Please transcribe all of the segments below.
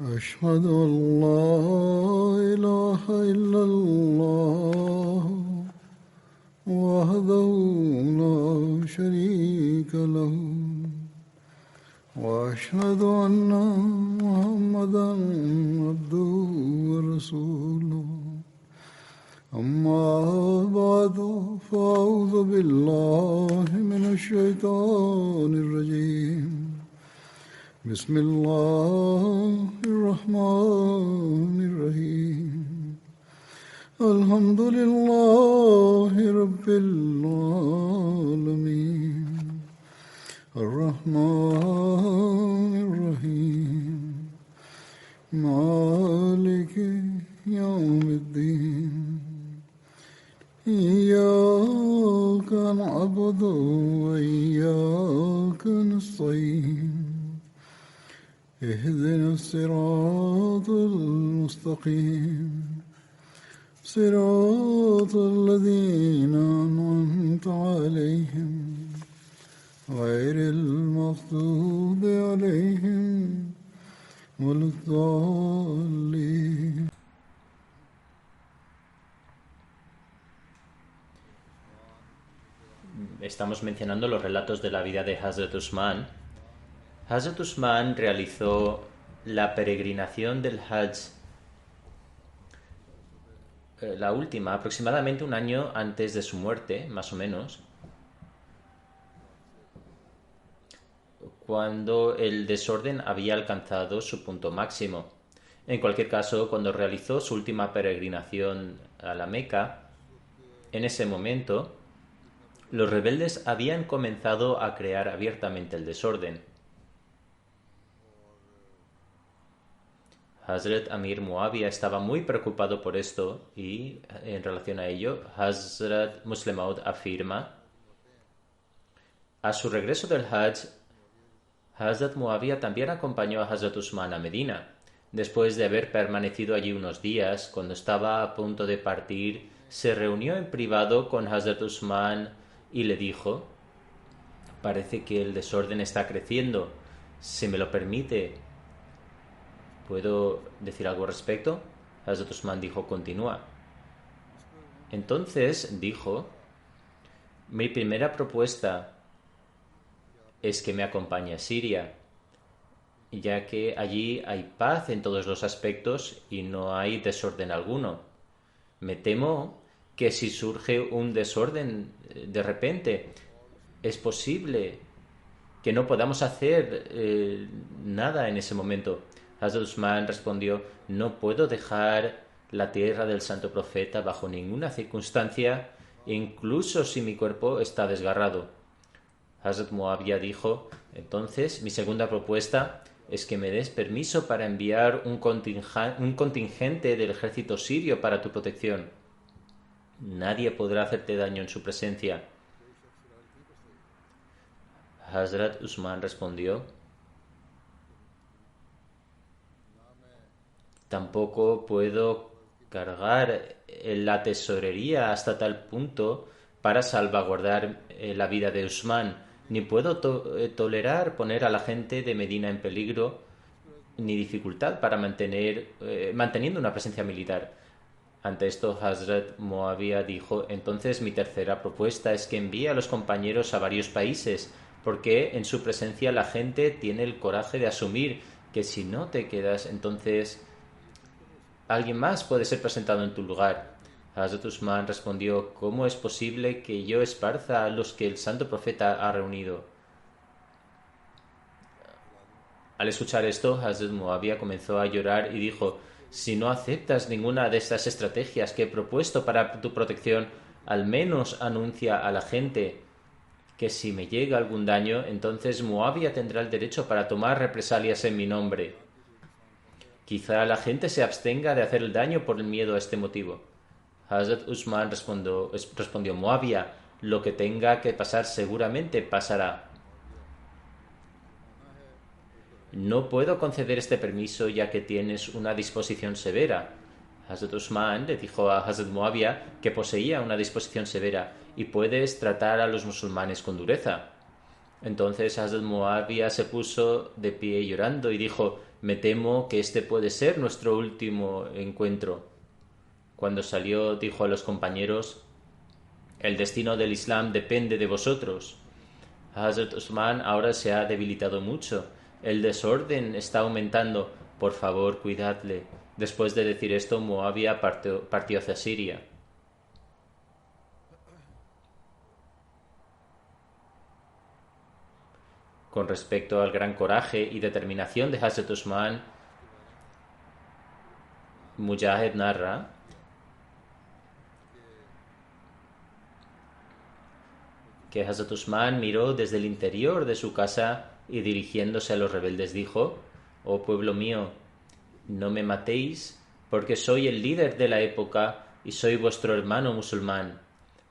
أشهد أن لا إله إلا الله وحده لا شريك له وأشهد أن محمدا عبده ورسوله أما بعد فأعوذ بالله من الشيطان الرجيم بسم الله الرحمن الرحيم الحمد لله رب العالمين الرحمن الرحيم مالك يوم الدين إياك نعبد وإياك نستعين اهدنا الصراط المستقيم صراط الذين أنعمت عليهم غير المغضوب عليهم ولا الضالين. Estamos mencionando los relatos de la vida de Hazrat Usman. Hazrat Usman realizó la peregrinación del Hajj, la última, aproximadamente un año antes de su muerte, más o menos, cuando el desorden había alcanzado su punto máximo. En cualquier caso, cuando realizó su última peregrinación a la Meca, en ese momento, los rebeldes habían comenzado a crear abiertamente el desorden. Hazrat Amir Muawiyah estaba muy preocupado por esto y, en relación a ello, Hazrat Musleh Maud afirma: a su regreso del Hajj, Hazrat Muawiyah también acompañó a Hazrat Usman a Medina. Después de haber permanecido allí unos días, cuando estaba a punto de partir, se reunió en privado con Hazrat Usman y le dijo: parece que el desorden está creciendo. Si me lo permite, ¿puedo decir algo al respecto? Hazrat Usman dijo: continúa. Entonces dijo: mi primera propuesta es que me acompañe a Siria, ya que allí hay paz en todos los aspectos y no hay desorden alguno. Me temo que si surge un desorden de repente, es posible que no podamos hacer nada en ese momento. Hazrat Usman respondió: no puedo dejar la tierra del santo profeta bajo ninguna circunstancia, incluso si mi cuerpo está desgarrado. Hazrat Muawiyah dijo: entonces mi segunda propuesta es que me des permiso para enviar un contingente del ejército sirio para tu protección. Nadie podrá hacerte daño en su presencia. Hazrat Usman respondió: tampoco puedo cargar la tesorería hasta tal punto para salvaguardar la vida de Usman, ni puedo tolerar poner a la gente de Medina en peligro, ni dificultad para manteniendo una presencia militar. Ante esto, Hazrat Muawiyah dijo: entonces mi tercera propuesta es que envíe a los compañeros a varios países, porque en su presencia la gente tiene el coraje de asumir que si no te quedas, entonces alguien más puede ser presentado en tu lugar. Hazrat Usman respondió: ¿cómo es posible que yo esparza a los que el santo profeta ha reunido? Al escuchar esto, Hazrat Muawiyah comenzó a llorar y dijo: si no aceptas ninguna de estas estrategias que he propuesto para tu protección, al menos anuncia a la gente que si me llega algún daño, entonces Muawiyah tendrá el derecho para tomar represalias en mi nombre. Quizá la gente se abstenga de hacer el daño por el miedo a este motivo. Hazrat Usman respondió: Muawiyah, lo que tenga que pasar seguramente pasará. No puedo conceder este permiso ya que tienes una disposición severa. Hazrat Usman le dijo a Hazrat Muawiyah que poseía una disposición severa y puedes tratar a los musulmanes con dureza. Entonces Hazrat Muawiyah se puso de pie llorando y dijo: me temo que este puede ser nuestro último encuentro. Cuando salió, dijo a los compañeros: el destino del Islam depende de vosotros. Hazrat Usman ahora se ha debilitado mucho. El desorden está aumentando. Por favor, cuidadle. Después de decir esto, Muawiyah partió hacia Siria. Con respecto al gran coraje y determinación de Hazrat Usman, Mujahid narra que Hazrat Usman miró desde el interior de su casa y dirigiéndose a los rebeldes dijo: oh pueblo mío, no me matéis porque soy el líder de la época y soy vuestro hermano musulmán.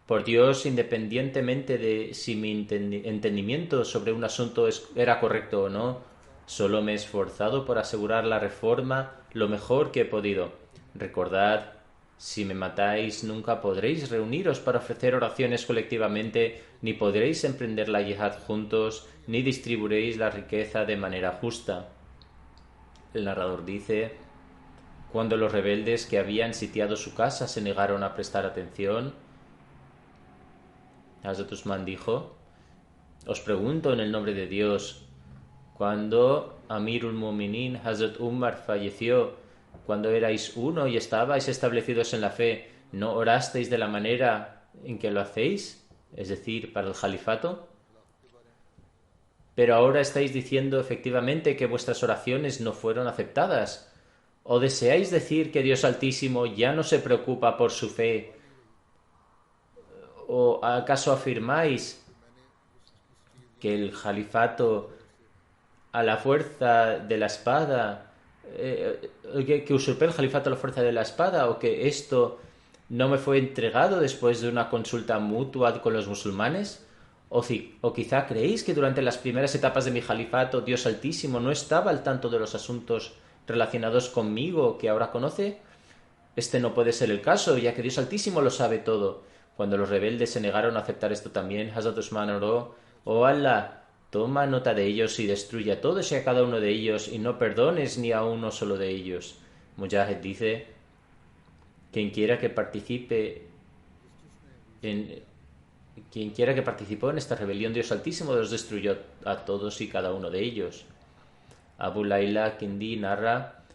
Por Dios, independientemente de si mi entendimiento sobre un asunto era correcto o no, solo me he esforzado por asegurar la reforma lo mejor que he podido. Recordad, si me matáis nunca podréis reuniros para ofrecer oraciones colectivamente, ni podréis emprender la yihad juntos, ni distribuiréis la riqueza de manera justa. El narrador dice: cuando los rebeldes que habían sitiado su casa se negaron a prestar atención, Hazrat Usman dijo: os pregunto en el nombre de Dios, cuando Amirul Mu'minin Hazrat Umar falleció, cuando erais uno y estabais establecidos en la fe, ¿no orasteis de la manera en que lo hacéis? Es decir, para el califato. Pero ahora estáis diciendo efectivamente que vuestras oraciones no fueron aceptadas. ¿O deseáis decir que Dios Altísimo ya no se preocupa por su fe? ¿O acaso afirmáis que el califato a la fuerza de la espada, que usurpé el califato a la fuerza de la espada, o que esto no me fue entregado después de una consulta mutua con los musulmanes? O quizá creéis que durante las primeras etapas de mi califato Dios Altísimo no estaba al tanto de los asuntos relacionados conmigo que ahora conoce. Este no puede ser el caso, ya que Dios Altísimo lo sabe todo. Cuando los rebeldes se negaron a aceptar esto también, Hazrat Usman oró: oh Allah, toma nota de ellos y destruye a todos y a cada uno de ellos, y no perdones ni a uno solo de ellos. Mujahid dice: quien quiera que participó en esta rebelión, Dios Altísimo los destruyó a todos y cada uno de ellos. Abu Layla Kindi narra: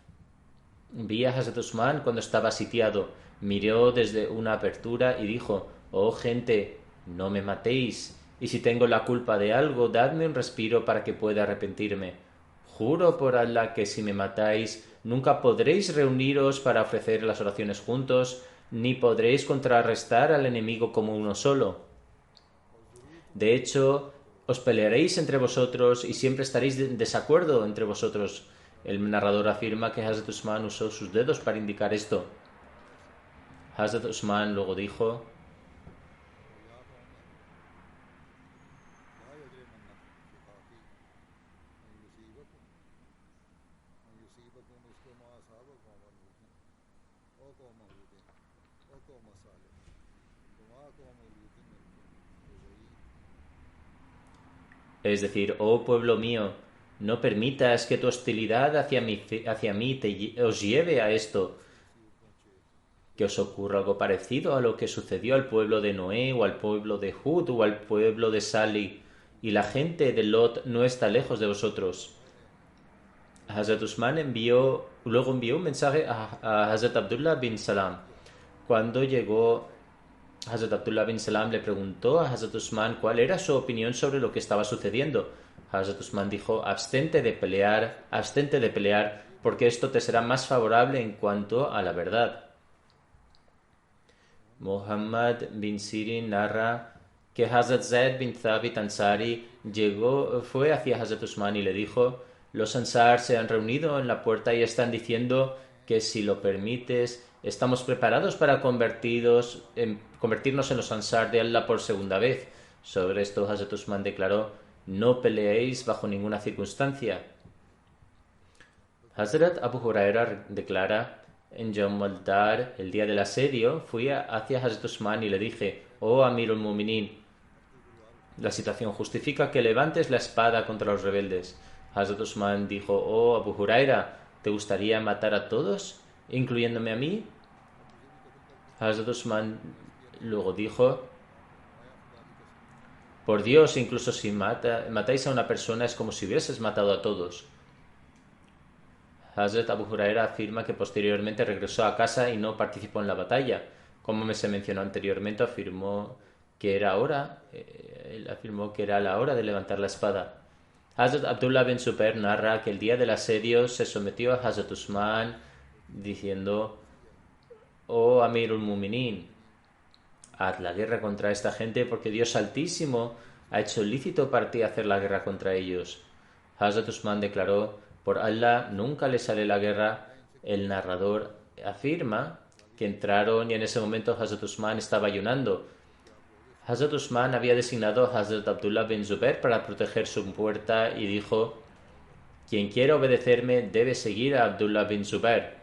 vi a Hazrat Usman cuando estaba sitiado, miró desde una apertura y dijo: oh gente, no me matéis, y si tengo la culpa de algo, dadme un respiro para que pueda arrepentirme. Juro por Allah que si me matáis, nunca podréis reuniros para ofrecer las oraciones juntos, ni podréis contrarrestar al enemigo como uno solo. De hecho, os pelearéis entre vosotros y siempre estaréis en desacuerdo entre vosotros. El narrador afirma que Hazrat Usman usó sus dedos para indicar esto. Hazrat Usman luego dijo: es decir, oh pueblo mío, no permitas que tu hostilidad hacia mí os lleve a esto, que os ocurra algo parecido a lo que sucedió al pueblo de Noé o al pueblo de Hud o al pueblo de Salih, y la gente de Lot no está lejos de vosotros. Hazrat Usman luego envió un mensaje a Hazrat Abdullah bin Salam. Cuando llegó, Hazrat Abdullah bin Salam le preguntó a Hazrat Usman cuál era su opinión sobre lo que estaba sucediendo. Hazrat Usman dijo: abstente de pelear, porque esto te será más favorable en cuanto a la verdad. Muhammad bin Sirin narra que Hazrat Zaid bin Thabit Ansari fue hacia Hazrat Usman y le dijo: los Ansar se han reunido en la puerta y están diciendo que si lo permites, estamos preparados para convertirnos en los Ansar de Allah por segunda vez. Sobre esto Hazrat Usman declaró: no peleéis bajo ninguna circunstancia. Hazrat Abu Huraira declara: en Yawm al-Dar, el día del asedio, fui hacia Hazrat Usman y le dije: oh Amirul Mu'minin, La situación justifica que levantes la espada contra los rebeldes. Hazrat Usman dijo: oh Abu Huraira, ¿te gustaría matar a todos, incluyéndome a mí? Hazrat Usman luego dijo: por Dios, incluso si matáis a una persona es como si hubieses matado a todos. Hazrat Abu Huraira afirma que posteriormente regresó a casa y no participó en la batalla. Como se mencionó anteriormente, él afirmó que era la hora de levantar la espada. Hazrat Abdullah bin Zubair narra que el día del asedio se sometió a Hazrat Usman diciendo: oh Amirul Muminin, haz la guerra contra esta gente porque Dios Altísimo ha hecho lícito para ti hacer la guerra contra ellos. Hazrat Usman declaró: por Allah nunca les haré la guerra. El narrador afirma que entraron y en ese momento Hazrat Usman estaba ayunando. Hazrat Usman había designado a Hazrat Abdullah bin Zubair para proteger su puerta y dijo: quien quiera obedecerme debe seguir a Abdullah bin Zubair.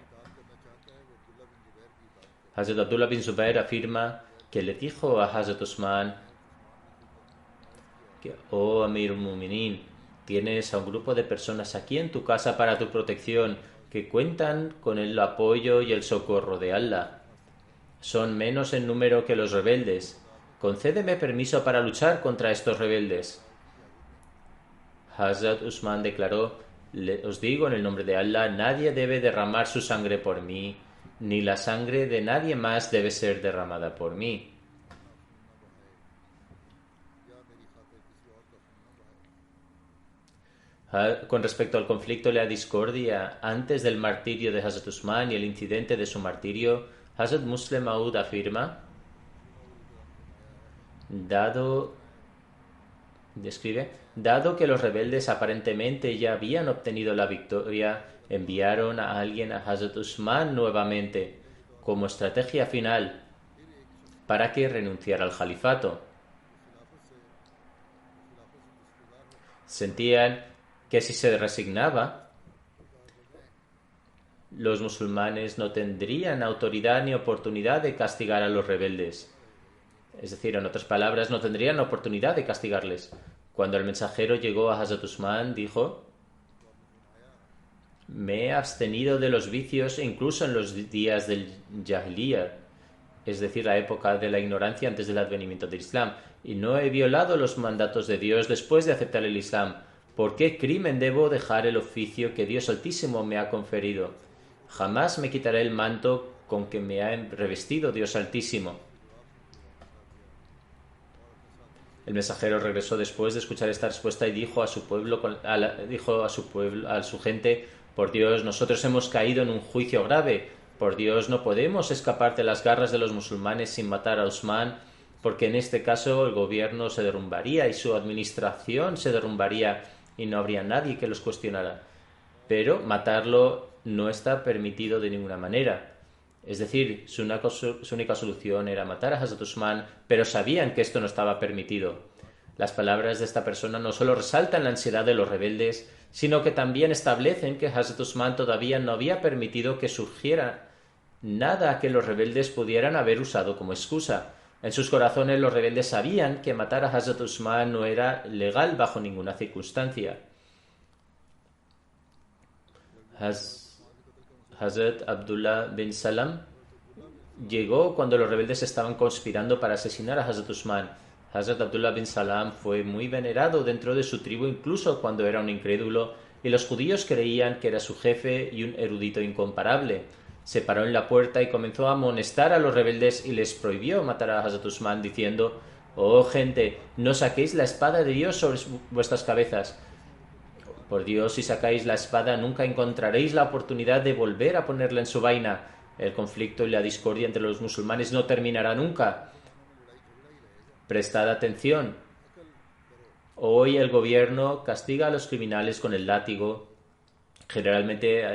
Hazrat Abdullah bin Zubair afirma que le dijo a Hazrat Usman que: oh Amir Muminin, tienes a un grupo de personas aquí en tu casa para tu protección que cuentan con el apoyo y el socorro de Allah. Son menos en número que los rebeldes. Concédeme permiso para luchar contra estos rebeldes. Hazrat Usman declaró: os digo en el nombre de Allah, nadie debe derramar su sangre por mí, ni la sangre de nadie más debe ser derramada por mí. Con respecto al conflicto y la discordia antes del martirio de Hazrat Usman y el incidente de su martirio, Hazrat Muslim Maud afirma: dado que los rebeldes aparentemente ya habían obtenido la victoria, enviaron a alguien a Hazrat Usman nuevamente como estrategia final para que renunciara al califato. Sentían que si se resignaba, los musulmanes no tendrían autoridad ni oportunidad de castigar a los rebeldes. Es decir, en otras palabras, no tendrían la oportunidad de castigarles. Cuando el mensajero llegó a Hazrat Usman, dijo: me he abstenido de los vicios incluso en los días del Jahiliyyah, es decir, la época de la ignorancia antes del advenimiento del Islam, y no he violado los mandatos de Dios después de aceptar el Islam. ¿Por qué crimen debo dejar el oficio que Dios Altísimo me ha conferido? Jamás me quitaré el manto con que me ha revestido Dios Altísimo. El mensajero regresó después de escuchar esta respuesta y dijo a su gente: por Dios, nosotros hemos caído en un juicio grave. Por Dios, no podemos escapar de las garras de los musulmanes sin matar a Usman, porque en este caso el gobierno se derrumbaría y su administración se derrumbaría y no habría nadie que los cuestionara. Pero matarlo no está permitido de ninguna manera. Es decir, su única solución era matar a Hazrat Usman, pero sabían que esto no estaba permitido. Las palabras de esta persona no solo resaltan la ansiedad de los rebeldes, sino que también establecen que Hazrat Usman todavía no había permitido que surgiera nada que los rebeldes pudieran haber usado como excusa. En sus corazones los rebeldes sabían que matar a Hazrat Usman no era legal bajo ninguna circunstancia. Hazrat Abdullah bin Salam llegó cuando los rebeldes estaban conspirando para asesinar a Hazrat Usman. Hazrat Abdullah bin Salam fue muy venerado dentro de su tribu incluso cuando era un incrédulo, y los judíos creían que era su jefe y un erudito incomparable. Se paró en la puerta y comenzó a amonestar a los rebeldes y les prohibió matar a Hazrat Usman diciendo: oh gente, no saquéis la espada de Dios sobre vuestras cabezas. Por Dios, si sacáis la espada nunca encontraréis la oportunidad de volver a ponerla en su vaina. El conflicto y la discordia entre los musulmanes no terminará nunca. Prestad atención. Hoy el gobierno castiga a los criminales con el látigo. Generalmente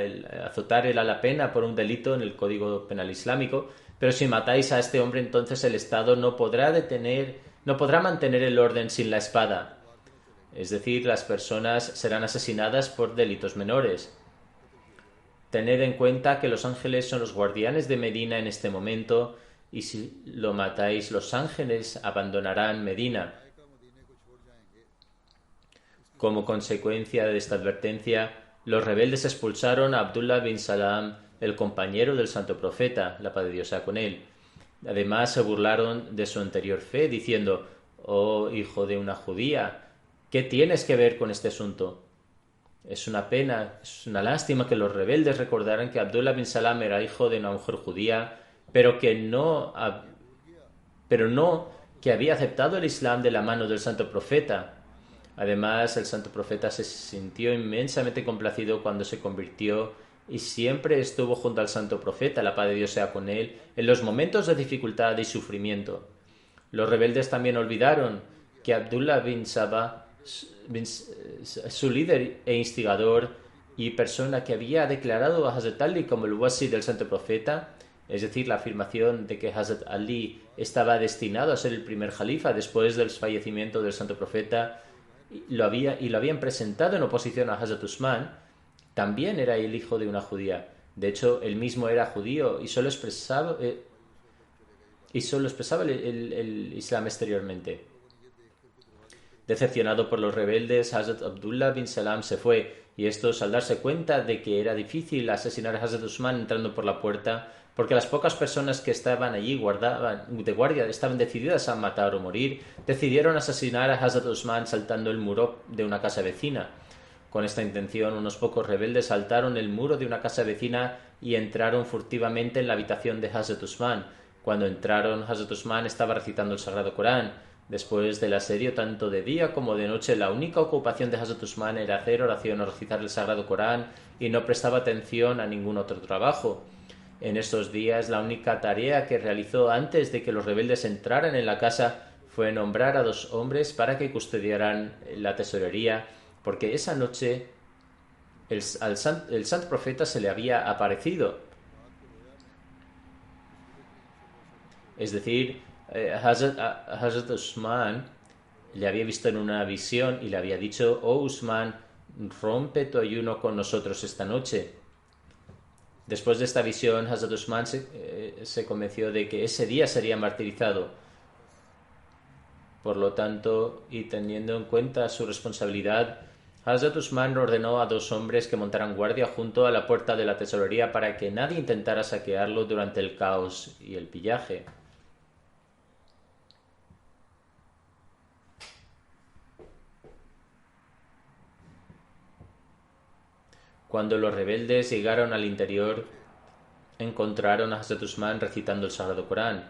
azotar era la pena por un delito en el Código Penal Islámico, pero si matáis a este hombre, entonces el Estado no podrá mantener el orden sin la espada. Es decir, las personas serán asesinadas por delitos menores. Tened en cuenta que los ángeles son los guardianes de Medina en este momento, y si lo matáis, los ángeles abandonarán Medina. Como consecuencia de esta advertencia, los rebeldes expulsaron a Abdullah bin Salam, el compañero del santo profeta, la paz de Dios sea con él. Además, se burlaron de su anterior fe, diciendo: «Oh, hijo de una judía, ¿qué tienes que ver con este asunto?». Es una pena, es una lástima que los rebeldes recordaran que Abdullah bin Salam era hijo de una mujer judía, pero no que había aceptado el Islam de la mano del santo profeta. Además, el santo profeta se sintió inmensamente complacido cuando se convirtió y siempre estuvo junto al santo profeta, la paz de Dios sea con él, en los momentos de dificultad y sufrimiento. Los rebeldes también olvidaron que Abdullah bin Sabah, su líder e instigador y persona que había declarado a Hazrat Ali como el wasi del santo profeta, es decir, la afirmación de que Hazrat Ali estaba destinado a ser el primer jalifa después del fallecimiento del santo profeta, lo habían presentado en oposición a Hazrat Usman, también era el hijo de una judía. De hecho, él mismo era judío y solo expresaba el Islam exteriormente. Decepcionado por los rebeldes, Hazrat Abdullah bin Salam se fue, y estos, al darse cuenta de que era difícil asesinar a Hazrat Usman entrando por la puerta, porque las pocas personas que estaban allí de guardia estaban decididas a matar o morir, decidieron asesinar a Hazrat Usman saltando el muro de una casa vecina. Con esta intención, unos pocos rebeldes saltaron el muro de una casa vecina y entraron furtivamente en la habitación de Hazrat Usman. Cuando entraron, Hazrat Usman estaba recitando el Sagrado Corán. Después del asedio tanto de día como de noche, la única ocupación de Hazrat Usman era hacer oración o recitar el Sagrado Corán y no prestaba atención a ningún otro trabajo. En estos días, la única tarea que realizó antes de que los rebeldes entraran en la casa fue nombrar a 2 hombres para que custodiaran la tesorería, porque esa noche el santo profeta se le había aparecido. Es decir, Hazrat Usman le había visto en una visión y le había dicho: «Oh Usman, rompe tu ayuno con nosotros esta noche». Después de esta visión, Hazrat Usman se convenció de que ese día sería martirizado. Por lo tanto, y teniendo en cuenta su responsabilidad, Hazrat Usman ordenó a 2 hombres que montaran guardia junto a la puerta de la tesorería para que nadie intentara saquearlo durante el caos y el pillaje. Cuando los rebeldes llegaron al interior, encontraron a Hazrat Usman recitando el Sagrado Corán.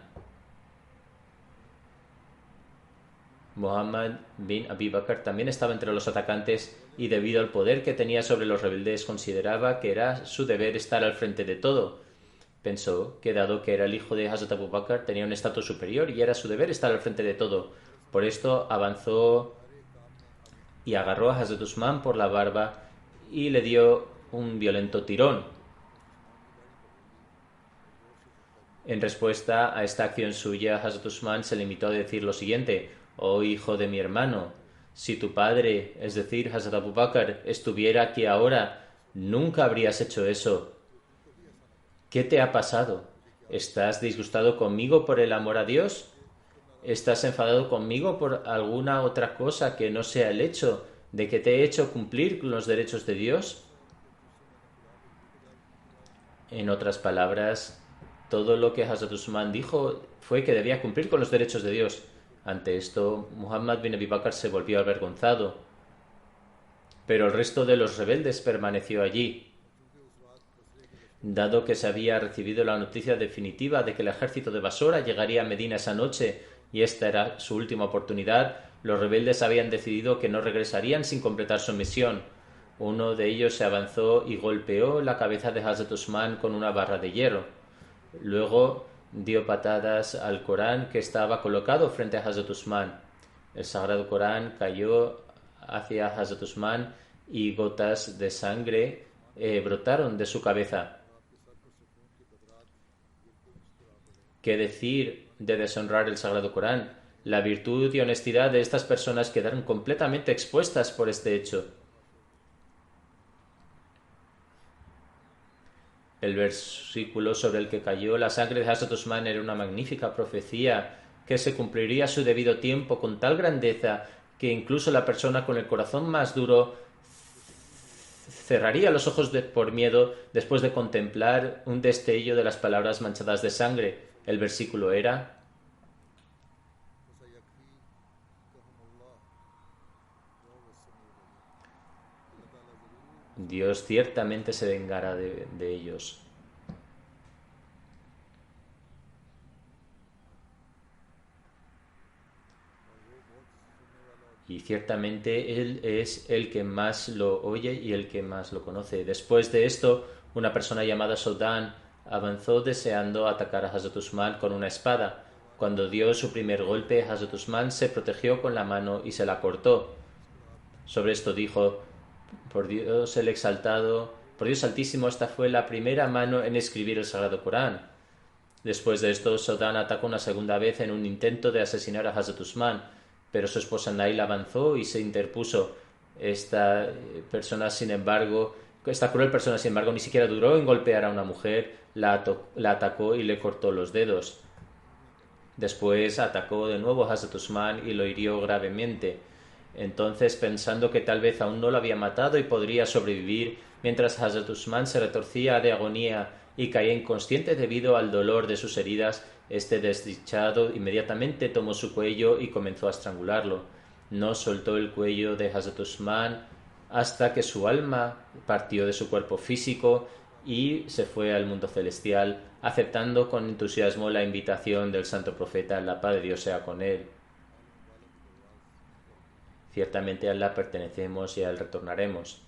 Muhammad bin Abi Bakr también estaba entre los atacantes y, debido al poder que tenía sobre los rebeldes, consideraba que era su deber estar al frente de todo. Pensó que, dado que era el hijo de Hazrat Abu Bakr, tenía un estatus superior y era su deber estar al frente de todo. Por esto avanzó y agarró a Hazrat Usman por la barba y le dio un violento tirón. En respuesta a esta acción suya, Hazrat Usman se limitó a decir lo siguiente: «Oh hijo de mi hermano, si tu padre, es decir, Hazrat Abu Bakr, estuviera aquí ahora, nunca habrías hecho eso. ¿Qué te ha pasado? ¿Estás disgustado conmigo por el amor a Dios? ¿Estás enfadado conmigo por alguna otra cosa que no sea el hecho de que te he hecho cumplir con los derechos de Dios?». En otras palabras, todo lo que Hazrat Usman dijo fue que debía cumplir con los derechos de Dios. Ante esto, Muhammad bin Abi Bakr se volvió avergonzado, pero el resto de los rebeldes permaneció allí. Dado que se había recibido la noticia definitiva de que el ejército de Basora llegaría a Medina esa noche y esta era su última oportunidad, los rebeldes habían decidido que no regresarían sin completar su misión. Uno de ellos se avanzó y golpeó la cabeza de Hazrat Usman con una barra de hierro. Luego dio patadas al Corán que estaba colocado frente a Hazrat Usman. El Sagrado Corán cayó hacia Hazrat Usman y gotas de sangre brotaron de su cabeza. ¿Qué decir de deshonrar el Sagrado Corán? La virtud y honestidad de estas personas quedaron completamente expuestas por este hecho. El versículo sobre el que cayó la sangre de Hazrat Usman era una magnífica profecía que se cumpliría a su debido tiempo con tal grandeza que incluso la persona con el corazón más duro cerraría los ojos por miedo después de contemplar un destello de las palabras manchadas de sangre. El versículo era: Dios ciertamente se vengará de ellos. Y ciertamente Él es el que más lo oye y el que más lo conoce. Después de esto, una persona llamada Sodán avanzó deseando atacar a Hazrat Usman con una espada. Cuando dio su primer golpe, Hazrat Usman se protegió con la mano y se la cortó. Sobre esto dijo: por Dios el exaltado, por Dios altísimo, esta fue la primera mano en escribir el Sagrado Corán. Después de esto, Sodán atacó una segunda vez en un intento de asesinar a Hazrat Usman, pero su esposa Nail avanzó y se interpuso. Esta cruel persona, sin embargo, ni siquiera duró en golpear a una mujer, la atacó y le cortó los dedos. Después atacó de nuevo a Hazrat Usman y lo hirió gravemente. Entonces, pensando que tal vez aún no lo había matado y podría sobrevivir, mientras Hazrat Usman se retorcía de agonía y caía inconsciente debido al dolor de sus heridas, este desdichado inmediatamente tomó su cuello y comenzó a estrangularlo. No soltó el cuello de Hazrat Usman hasta que su alma partió de su cuerpo físico y se fue al mundo celestial, aceptando con entusiasmo la invitación del santo profeta, la paz de Dios sea con él. Ciertamente a Allah pertenecemos y a él retornaremos.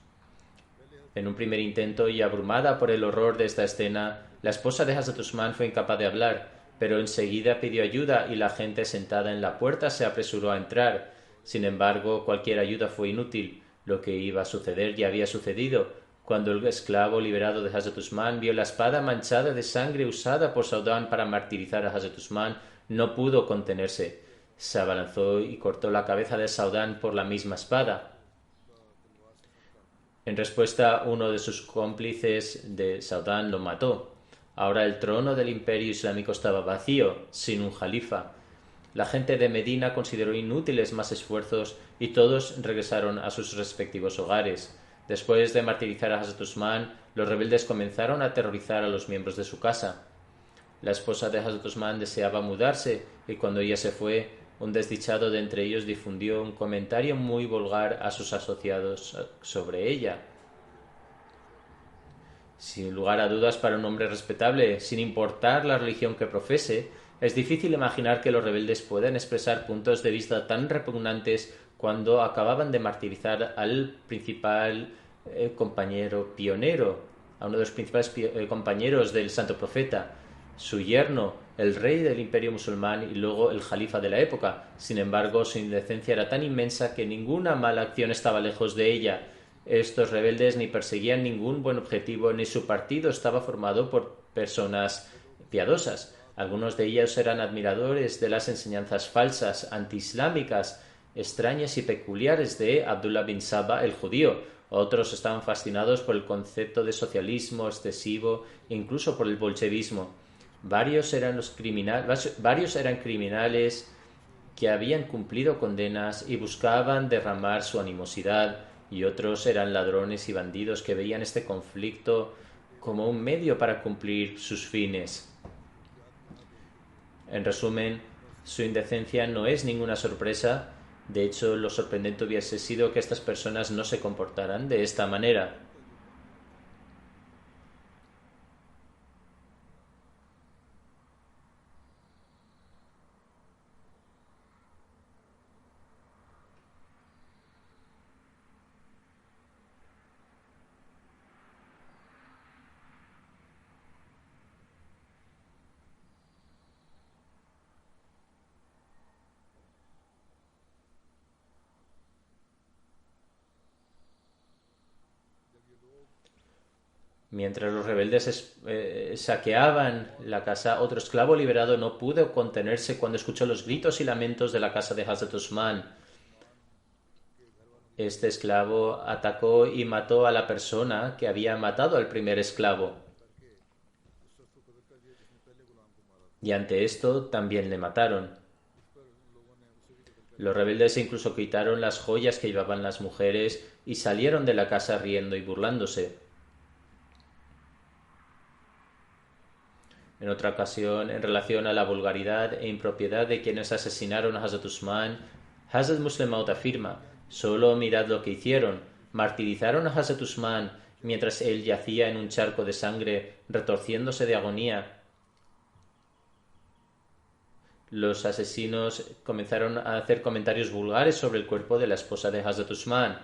En un primer intento y abrumada por el horror de esta escena, la esposa de Hazrat Usman fue incapaz de hablar, pero enseguida pidió ayuda y la gente sentada en la puerta se apresuró a entrar. Sin embargo, cualquier ayuda fue inútil. Lo que iba a suceder ya había sucedido. Cuando el esclavo liberado de Hazrat Usman vio la espada manchada de sangre usada por Saudán para martirizar a Hazrat Usman, no pudo contenerse. Se abalanzó y cortó la cabeza de Saudán por la misma espada. En respuesta, uno de sus cómplices de Saudán lo mató. Ahora el trono del imperio islámico estaba vacío, sin un jalifa. La gente de Medina consideró inútiles más esfuerzos y todos regresaron a sus respectivos hogares. Después de martirizar a Hazrat Usman, los rebeldes comenzaron a aterrorizar a los miembros de su casa. La esposa de Hazrat Usman deseaba mudarse y cuando ella se fue, un desdichado de entre ellos difundió un comentario muy vulgar a sus asociados sobre ella. Sin lugar a dudas, para un hombre respetable, sin importar la religión que profese, es difícil imaginar que los rebeldes puedan expresar puntos de vista tan repugnantes cuando acababan de martirizar al principal compañero pionero, a uno de los principales compañeros del santo profeta, su yerno, el rey del imperio musulmán y luego el jalifa de la época. Sin embargo, su indecencia era tan inmensa que ninguna mala acción estaba lejos de ella. Estos rebeldes ni perseguían ningún buen objetivo ni su partido estaba formado por personas piadosas. Algunos de ellos eran admiradores de las enseñanzas falsas, antiislámicas, extrañas y peculiares de Abdullah bin Saba el judío. Otros estaban fascinados por el concepto de socialismo excesivo e incluso por el bolchevismo. Varios eran criminales que habían cumplido condenas y buscaban derramar su animosidad, y otros eran ladrones y bandidos que veían este conflicto como un medio para cumplir sus fines. En resumen, su indecencia no es ninguna sorpresa. De hecho, lo sorprendente hubiese sido que estas personas no se comportaran de esta manera. Mientras los rebeldes saqueaban la casa, otro esclavo liberado no pudo contenerse cuando escuchó los gritos y lamentos de la casa de Hazrat Usman. Este esclavo atacó y mató a la persona que había matado al primer esclavo. Y ante esto también le mataron. Los rebeldes incluso quitaron las joyas que llevaban las mujeres y salieron de la casa riendo y burlándose. En otra ocasión, en relación a la vulgaridad e impropiedad de quienes asesinaron a Hazrat Usman, Hazrat Muslim Maud afirma: solo mirad lo que hicieron. Martirizaron a Hazrat Usman mientras él yacía en un charco de sangre, retorciéndose de agonía. Los asesinos comenzaron a hacer comentarios vulgares sobre el cuerpo de la esposa de Hazrat Usman.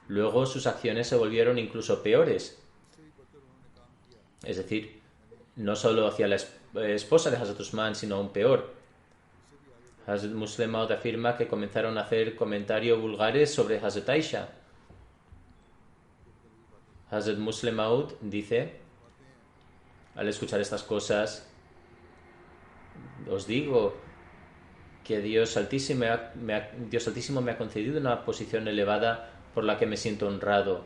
Luego sus acciones se volvieron incluso peores. Es decir, no solo hacia la esposa de Hazrat Usman, sino aún peor. Hazrat Muslim Maud afirma que comenzaron a hacer comentarios vulgares sobre Hazrat Aisha. Hazrat Muslim Maud dice: al escuchar estas cosas, os digo que Dios Altísimo me ha concedido una posición elevada por la que me siento honrado,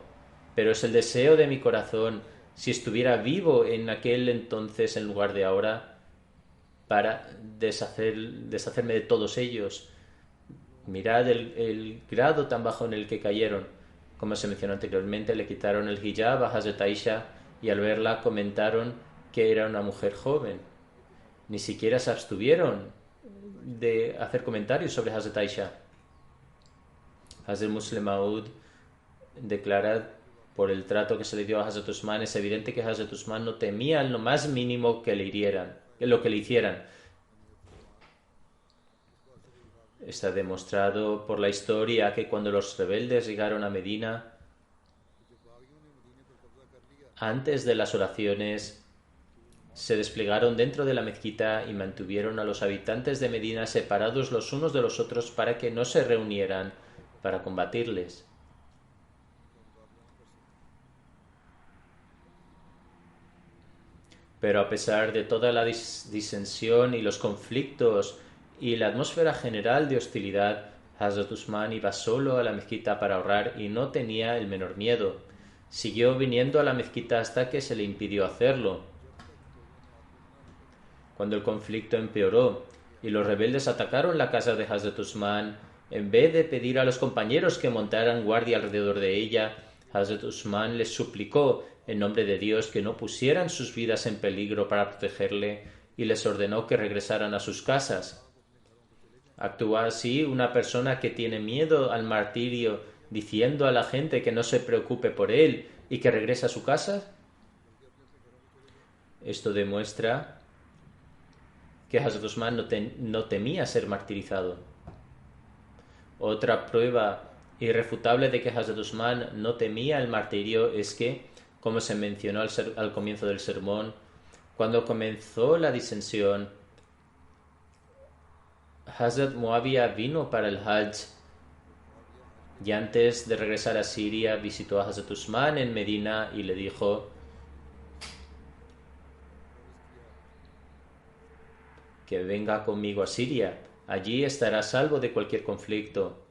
pero es el deseo de mi corazón, si estuviera vivo en aquel entonces en lugar de ahora, para deshacerme de todos ellos. Mirad el grado tan bajo en el que cayeron. Como se mencionó anteriormente, le quitaron el hijab a Hazrat Aisha y al verla comentaron que era una mujer joven. Ni siquiera se abstuvieron de hacer comentarios sobre Hazrat Aisha. Hazrat Muslim Maud declara: por el trato que se le dio a Hazrat Usman, es evidente que Hazrat Usman no temía en lo más mínimo que le hicieran. Está demostrado por la historia que cuando los rebeldes llegaron a Medina, antes de las oraciones, se desplegaron dentro de la mezquita y mantuvieron a los habitantes de Medina separados los unos de los otros para que no se reunieran para combatirles. Pero a pesar de toda la disensión y los conflictos y la atmósfera general de hostilidad, Hazrat Usman iba solo a la mezquita para orar y no tenía el menor miedo. Siguió viniendo a la mezquita hasta que se le impidió hacerlo. Cuando el conflicto empeoró y los rebeldes atacaron la casa de Hazrat Usman, en vez de pedir a los compañeros que montaran guardia alrededor de ella, Hazrat Usman les suplicó en nombre de Dios que no pusieran sus vidas en peligro para protegerle y les ordenó que regresaran a sus casas. ¿Actúa así una persona que tiene miedo al martirio diciendo a la gente que no se preocupe por él y que regrese a su casa? Esto demuestra que Hazrat Usman no temía ser martirizado. Otra prueba irrefutable de que Hazrat Usman no temía el martirio es que, como se mencionó al comienzo del sermón, cuando comenzó la disensión, Hazrat Muawiyah vino para el Hajj y antes de regresar a Siria visitó a Hazrat Usman en Medina y le dijo que venga conmigo a Siria. Allí estará a salvo de cualquier conflicto.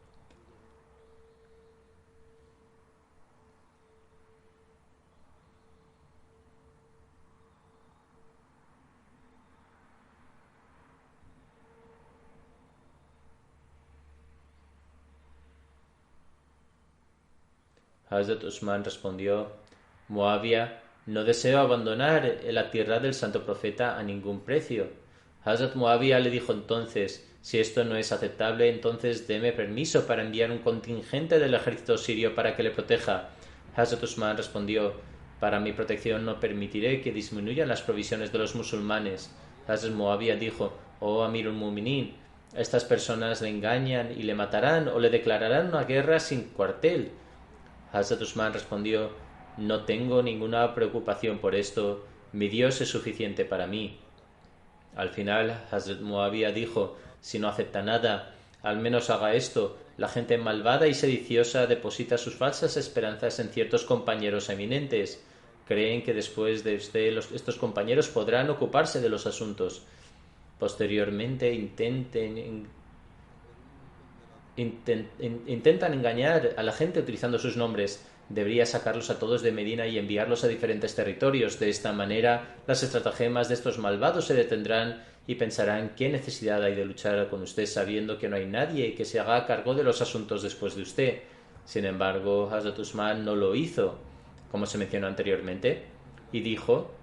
Hazrat Usman respondió: Muawiyah, no deseo abandonar la tierra del santo profeta a ningún precio. Hazrat Muawiyah le dijo entonces: si esto no es aceptable, entonces deme permiso para enviar un contingente del ejército sirio para que le proteja. Hazrat Usman respondió: para mi protección no permitiré que disminuyan las provisiones de los musulmanes. Hazrat Muawiyah dijo: oh Amirul Mu'minin, estas personas le engañan y le matarán o le declararán una guerra sin cuartel. Hazrat Usman respondió: no tengo ninguna preocupación por esto, mi Dios es suficiente para mí. Al final, Hazrat Muawiyah dijo: si no acepta nada, al menos haga esto. La gente malvada y sediciosa deposita sus falsas esperanzas en ciertos compañeros eminentes. Creen que después de usted estos compañeros podrán ocuparse de los asuntos. Posteriormente intentan engañar a la gente utilizando sus nombres. debería sacarlos a todos de Medina y enviarlos a diferentes territorios. De esta manera, las estratagemas de estos malvados se detendrán y pensarán qué necesidad hay de luchar con usted sabiendo que no hay nadie que se haga cargo de los asuntos después de usted. Sin embargo, Hazrat Usman no lo hizo, como se mencionó anteriormente, y dijo: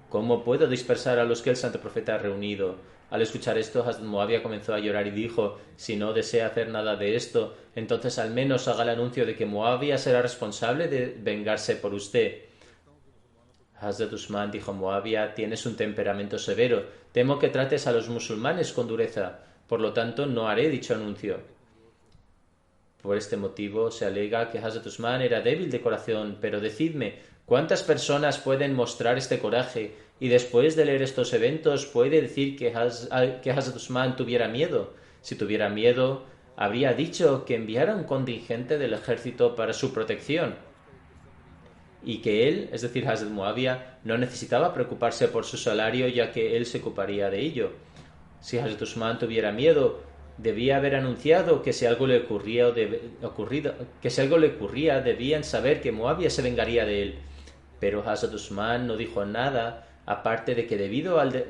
¿cómo puedo dispersar a los que el santo profeta ha reunido? Al escuchar esto, Hazrat Muawiyah comenzó a llorar y dijo: si no desea hacer nada de esto, entonces al menos haga el anuncio de que Muawiyah será responsable de vengarse por usted. Hazrat Usman dijo a Muawiyah: tienes un temperamento severo, temo que trates a los musulmanes con dureza, por lo tanto no haré dicho anuncio. Por este motivo se alega que Hazrat Usman era débil de corazón, pero decidme, ¿cuántas personas pueden mostrar este coraje y después de leer estos eventos puede decir que Hazrat Usman tuviera miedo? Si tuviera miedo, habría dicho que enviara un contingente del ejército para su protección y que él, es decir, Hazrat Muawiyah, no necesitaba preocuparse por su salario ya que él se ocuparía de ello. Si Hazrat Usman tuviera miedo, debía haber anunciado que si algo le ocurría debían saber que Muawiyah se vengaría de él. Pero Hazrat Usman no dijo nada, aparte de que debido al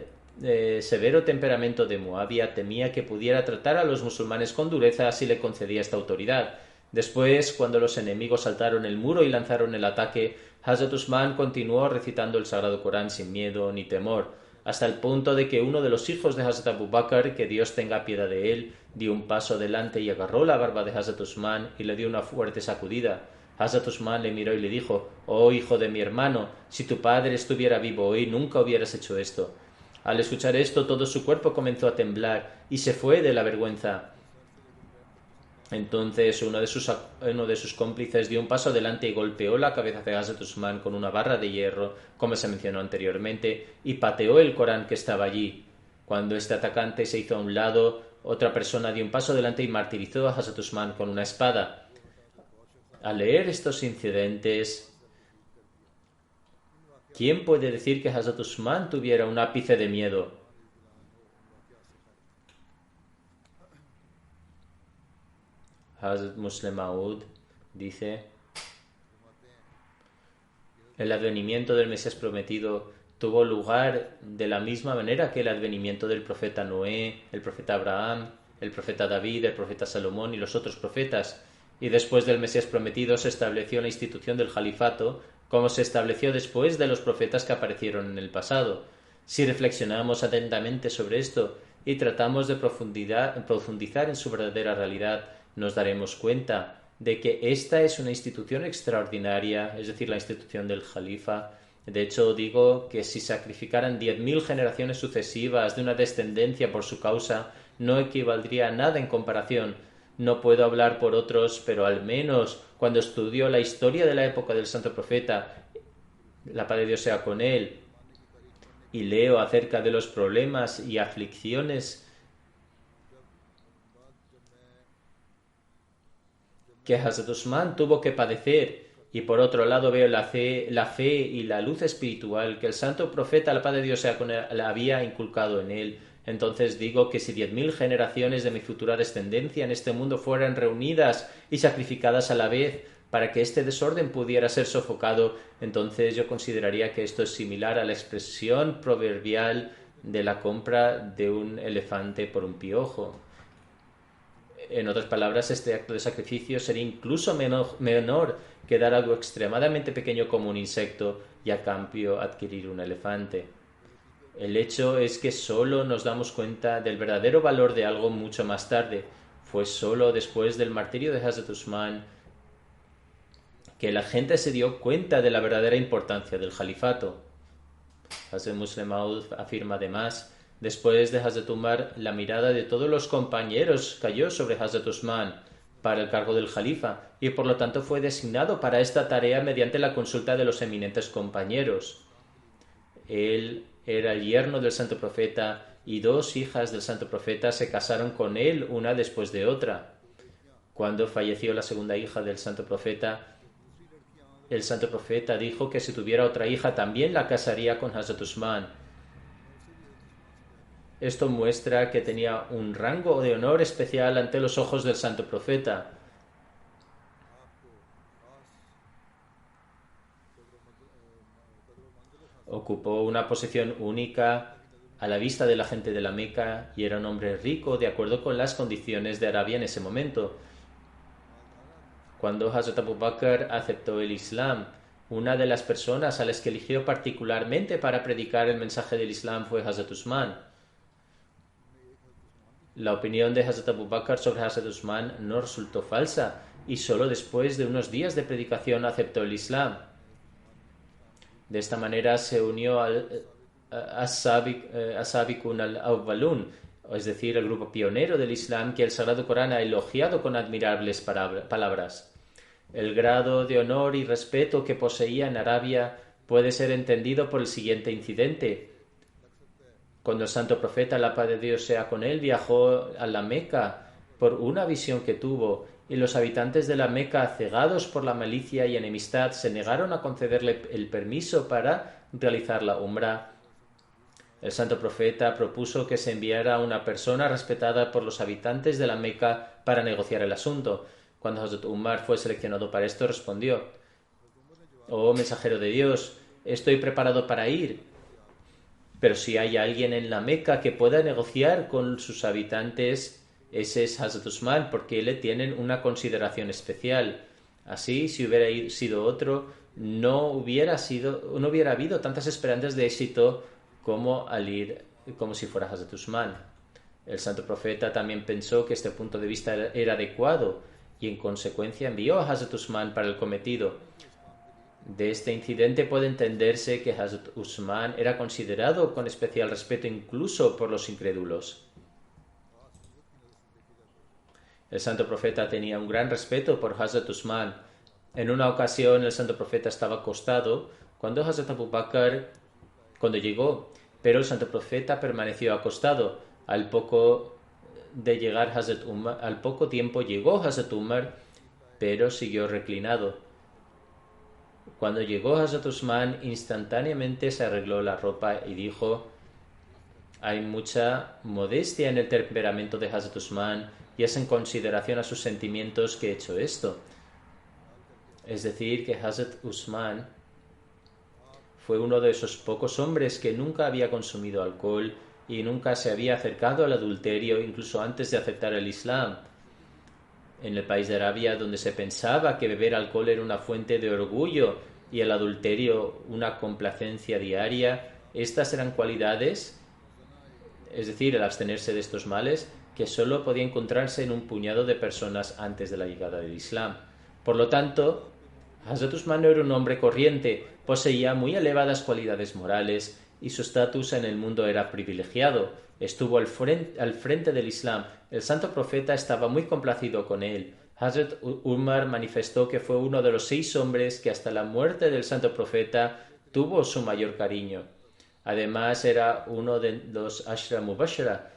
severo temperamento de Muawiyah temía que pudiera tratar a los musulmanes con dureza si le concedía esta autoridad. Después, cuando los enemigos saltaron el muro y lanzaron el ataque, Hazrat Usman continuó recitando el Sagrado Corán sin miedo ni temor, hasta el punto de que uno de los hijos de Hazrat Abu Bakr, que Dios tenga piedad de él, dio un paso adelante y agarró la barba de Hazrat Usman y le dio una fuerte sacudida. Hazrat Usman le miró y le dijo: «Oh hijo de mi hermano, si tu padre estuviera vivo hoy nunca hubieras hecho esto». Al escuchar esto, todo su cuerpo comenzó a temblar y se fue de la vergüenza. Entonces uno de sus cómplices dio un paso adelante y golpeó la cabeza de Hazrat Usman con una barra de hierro, como se mencionó anteriormente, y pateó el Corán que estaba allí. Cuando este atacante se hizo a un lado, otra persona dio un paso adelante y martirizó a Hazrat Usman con una espada. Al leer estos incidentes, ¿quién puede decir que Hazrat Usman tuviera un ápice de miedo? Hazrat Muslim Maud dice: el advenimiento del Mesías prometido tuvo lugar de la misma manera que el advenimiento del profeta Noé, el profeta Abraham, el profeta David, el profeta Salomón y los otros profetas, y después del Mesías prometido se estableció la institución del califato, como se estableció después de los profetas que aparecieron en el pasado. Si reflexionamos atentamente sobre esto y tratamos de profundizar en su verdadera realidad, nos daremos cuenta de que esta es una institución extraordinaria, es decir, la institución del Jalifa. De hecho, digo que si sacrificaran 10.000 generaciones sucesivas de una descendencia por su causa, no equivaldría a nada en comparación. No puedo hablar por otros, pero al menos cuando estudio la historia de la época del Santo Profeta, la paz de Dios sea con él, y leo acerca de los problemas y aflicciones que Hazrat Usman tuvo que padecer, y por otro lado veo la fe y la luz espiritual que el santo profeta, la paz de Dios sea con él, había inculcado en él. Entonces digo que si 10.000 generaciones de mi futura descendencia en este mundo fueran reunidas y sacrificadas a la vez para que este desorden pudiera ser sofocado, entonces yo consideraría que esto es similar a la expresión proverbial de la compra de un elefante por un piojo. En otras palabras, este acto de sacrificio sería incluso menor que dar algo extremadamente pequeño como un insecto y a cambio adquirir un elefante. El hecho es que solo nos damos cuenta del verdadero valor de algo mucho más tarde. Fue solo después del martirio de Hazrat Usman que la gente se dio cuenta de la verdadera importancia del califato. Hazrat Muslim Maud afirma además: después de Hazrat Umar, la mirada de todos los compañeros cayó sobre Hazrat Usman para el cargo del Jalifa y por lo tanto fue designado para esta tarea mediante la consulta de los eminentes compañeros. Él era el yerno del Santo Profeta y 2 hijas del Santo Profeta se casaron con él una después de otra. Cuando falleció la segunda hija del Santo Profeta, el Santo Profeta dijo que si tuviera otra hija también la casaría con Hazrat Usman. Esto muestra que tenía un rango de honor especial ante los ojos del Santo Profeta. Ocupó una posición única a la vista de la gente de la Meca y era un hombre rico de acuerdo con las condiciones de Arabia en ese momento. Cuando Hazrat Abu Bakr aceptó el Islam, una de las personas a las que eligió particularmente para predicar el mensaje del Islam fue Hazrat Usman. La opinión de Hazrat Abu Bakr sobre Hazrat Usman no resultó falsa y solo después de unos días de predicación aceptó el Islam. De esta manera se unió al As-Sabiqun al-Awwalun, es decir, el grupo pionero del Islam que el Sagrado Corán ha elogiado con admirables palabras. El grado de honor y respeto que poseía en Arabia puede ser entendido por el siguiente incidente. Cuando el santo profeta, la paz de Dios sea con él, viajó a la Meca por una visión que tuvo, y los habitantes de la Meca, cegados por la malicia y enemistad, se negaron a concederle el permiso para realizar la umra. El santo profeta propuso que se enviara a una persona respetada por los habitantes de la Meca para negociar el asunto. Cuando Hazrat Umar fue seleccionado para esto, respondió: «Oh mensajero de Dios, estoy preparado para ir, pero si hay alguien en la Meca que pueda negociar con sus habitantes, ese es Hazrat Usman, porque le tienen una consideración especial. Así, si hubiera sido otro, no hubiera habido tantas esperanzas de éxito como al ir como si fuera Hazrat Usman». El santo profeta también pensó que este punto de vista era adecuado y en consecuencia envió a Hazrat Usman para el cometido. De este incidente puede entenderse que Hazrat Usman era considerado con especial respeto incluso por los incrédulos. El santo profeta tenía un gran respeto por Hazrat Usman. En una ocasión el santo profeta estaba acostado cuando Hazrat Abu Bakr llegó, pero el santo profeta permaneció acostado. Al poco tiempo llegó Hazrat Umar, pero siguió reclinado. Cuando llegó Hazrat Usman, instantáneamente se arregló la ropa y dijo: «Hay mucha modestia en el temperamento de Hazrat Usman y es en consideración a sus sentimientos que he hecho esto». Es decir, que Hazrat Usman fue uno de esos pocos hombres que nunca había consumido alcohol y nunca se había acercado al adulterio, incluso antes de aceptar el Islam. En el país de Arabia, donde se pensaba que beber alcohol era una fuente de orgullo y el adulterio una complacencia diaria, estas eran cualidades, es decir, el abstenerse de estos males, que solo podía encontrarse en un puñado de personas antes de la llegada del Islam. Por lo tanto, Hazrat Usman no era un hombre corriente, poseía muy elevadas cualidades morales y su estatus en el mundo era privilegiado. Estuvo al frente del Islam. El santo profeta estaba muy complacido con él. Hazrat Umar manifestó que fue uno de los 6 hombres que hasta la muerte del santo profeta tuvo su mayor cariño. Además era uno de los Ashra Mubashara,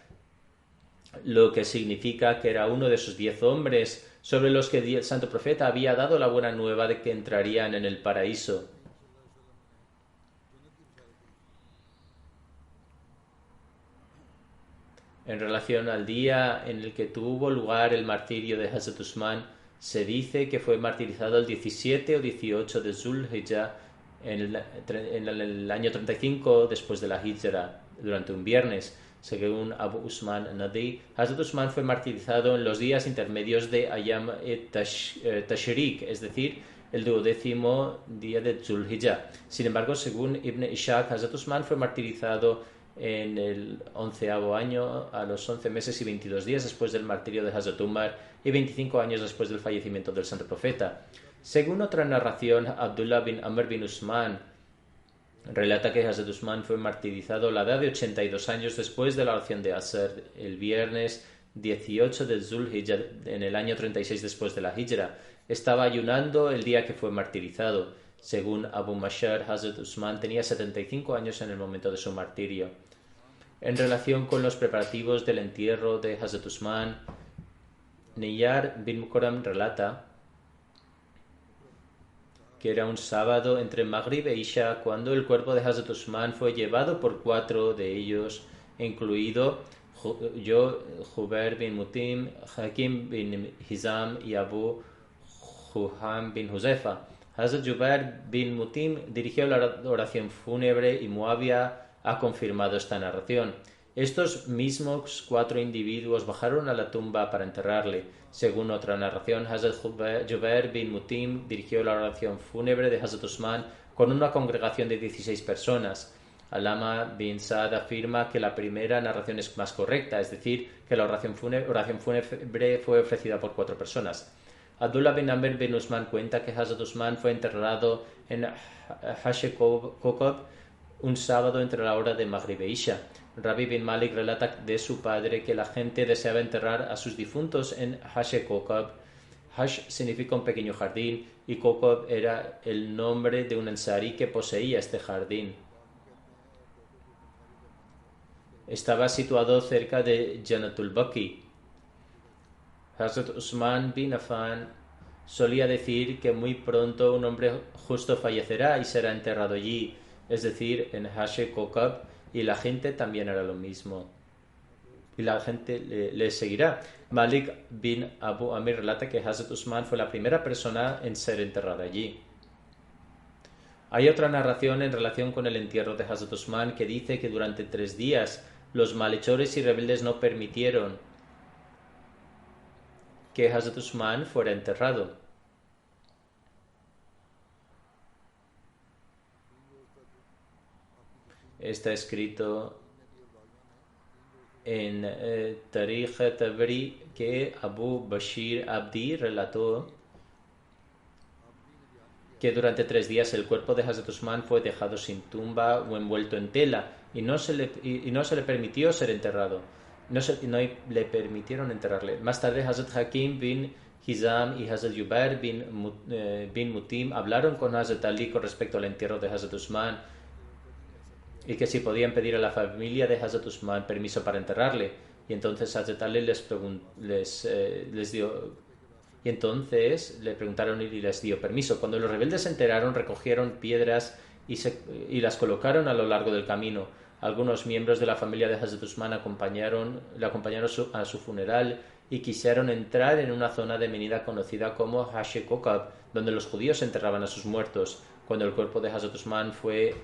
lo que significa que era uno de esos 10 hombres sobre los que el santo profeta había dado la buena nueva de que entrarían en el paraíso. En relación al día en el que tuvo lugar el martirio de Hazrat Usman, se dice que fue martirizado el 17 o 18 de Zulhijjah en el año 35 después de la Hijra, durante un viernes. Según Abu Usman Nadi, Hazrat Usman fue martirizado en los días intermedios de Ayam Tashriq, es decir, el 12º día de Zulhijjah. Sin embargo, según Ibn Ishaq, Hazrat Usman fue martirizado en el 11º año, a los 11 meses y 22 días después del martirio de Hazrat Umar y 25 años después del fallecimiento del santo profeta. Según otra narración, Abdullah bin Amr bin Usman relata que Hazrat Usman fue martirizado a la edad de 82 años después de la oración de Asr, el viernes 18 de Zulhijjah, en el año 36 después de la Hijra. Estaba ayunando el día que fue martirizado. Según Abu Mashar, Hazrat Usman tenía 75 años en el momento de su martirio. En relación con los preparativos del entierro de Hazrat Usman, Niyar bin Mukarram relata que era un sábado entre Maghrib e Isha cuando el cuerpo de Hazrat Usman fue llevado por 4 de ellos, incluido Jubair bin Mutim, Hakim bin Hizam y Abu Juham bin Huzefa, Hazrat Jubair bin Mutim dirigió la oración fúnebre y Muawiyah ha confirmado esta narración. Estos mismos 4 individuos bajaron a la tumba para enterrarle. Según otra narración, Hazrat Jubair bin Mutim dirigió la oración fúnebre de Hazrat Usman con una congregación de 16 personas. Alama bin Saad afirma que la primera narración es más correcta, es decir, que la oración fúnebre fue ofrecida por 4 personas. Abdullah bin Amr bin Usman cuenta que Hazrat Usman fue enterrado en Hashe-Kokab un sábado entre la hora de Maghrib e Isha. Rabi bin Malik relata de su padre que la gente deseaba enterrar a sus difuntos en Hashe-Kokab. Hash significa un pequeño jardín y Kokab era el nombre de un ansari que poseía este jardín. Estaba situado cerca de Janatul Baqi. Hazrat Usman bin Affan solía decir que muy pronto un hombre justo fallecerá y será enterrado allí, es decir, en Hashe-Kokab, y la gente también hará lo mismo. Y la gente le seguirá. Malik bin Abu Amir relata que Hazrat Usman fue la primera persona en ser enterrada allí. Hay otra narración en relación con el entierro de Hazrat Usman que dice que durante 3 días los malhechores y rebeldes no permitieron que Hazrat Usman fuera enterrado. Está escrito en Tarikh Tabri que Abu Bashir Abdi relató que durante 3 días el cuerpo de Hazrat Usman fue dejado sin tumba o envuelto en tela y no se le permitió ser enterrado. No le permitieron enterrarle. Más tarde Hazrat Hakim bin Hizam y Hazrat Jubair bin Mutim hablaron con Hazrat Ali con respecto al entierro de Hazrat Usman y que si podían pedir a la familia de Hazrat Usman permiso para enterrarle. Y entonces Hazrat Ali le preguntaron y les dio permiso. Cuando los rebeldes se enteraron, recogieron piedras y las colocaron a lo largo del camino. Algunos miembros de la familia de Hazrat Usman le acompañaron a su funeral y quisieron entrar en una zona de Menida conocida como Hashe-Kokab, donde los judíos enterraban a sus muertos. Cuando el cuerpo de Hazrat Usman fue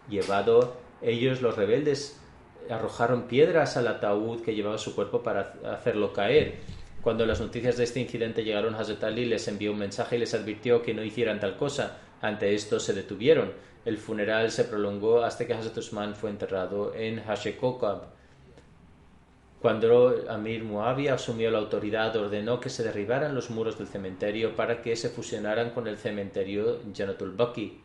llevado, los rebeldes, arrojaron piedras al ataúd que llevaba su cuerpo para hacerlo caer. Cuando las noticias de este incidente llegaron, Hazrat Ali les envió un mensaje y les advirtió que no hicieran tal cosa. Ante esto se detuvieron. El funeral se prolongó hasta que Hazrat Usman fue enterrado en Hashe-Kokab. Cuando Amir Muawiyah asumió la autoridad, ordenó que se derribaran los muros del cementerio para que se fusionaran con el cementerio Janatul Baqi.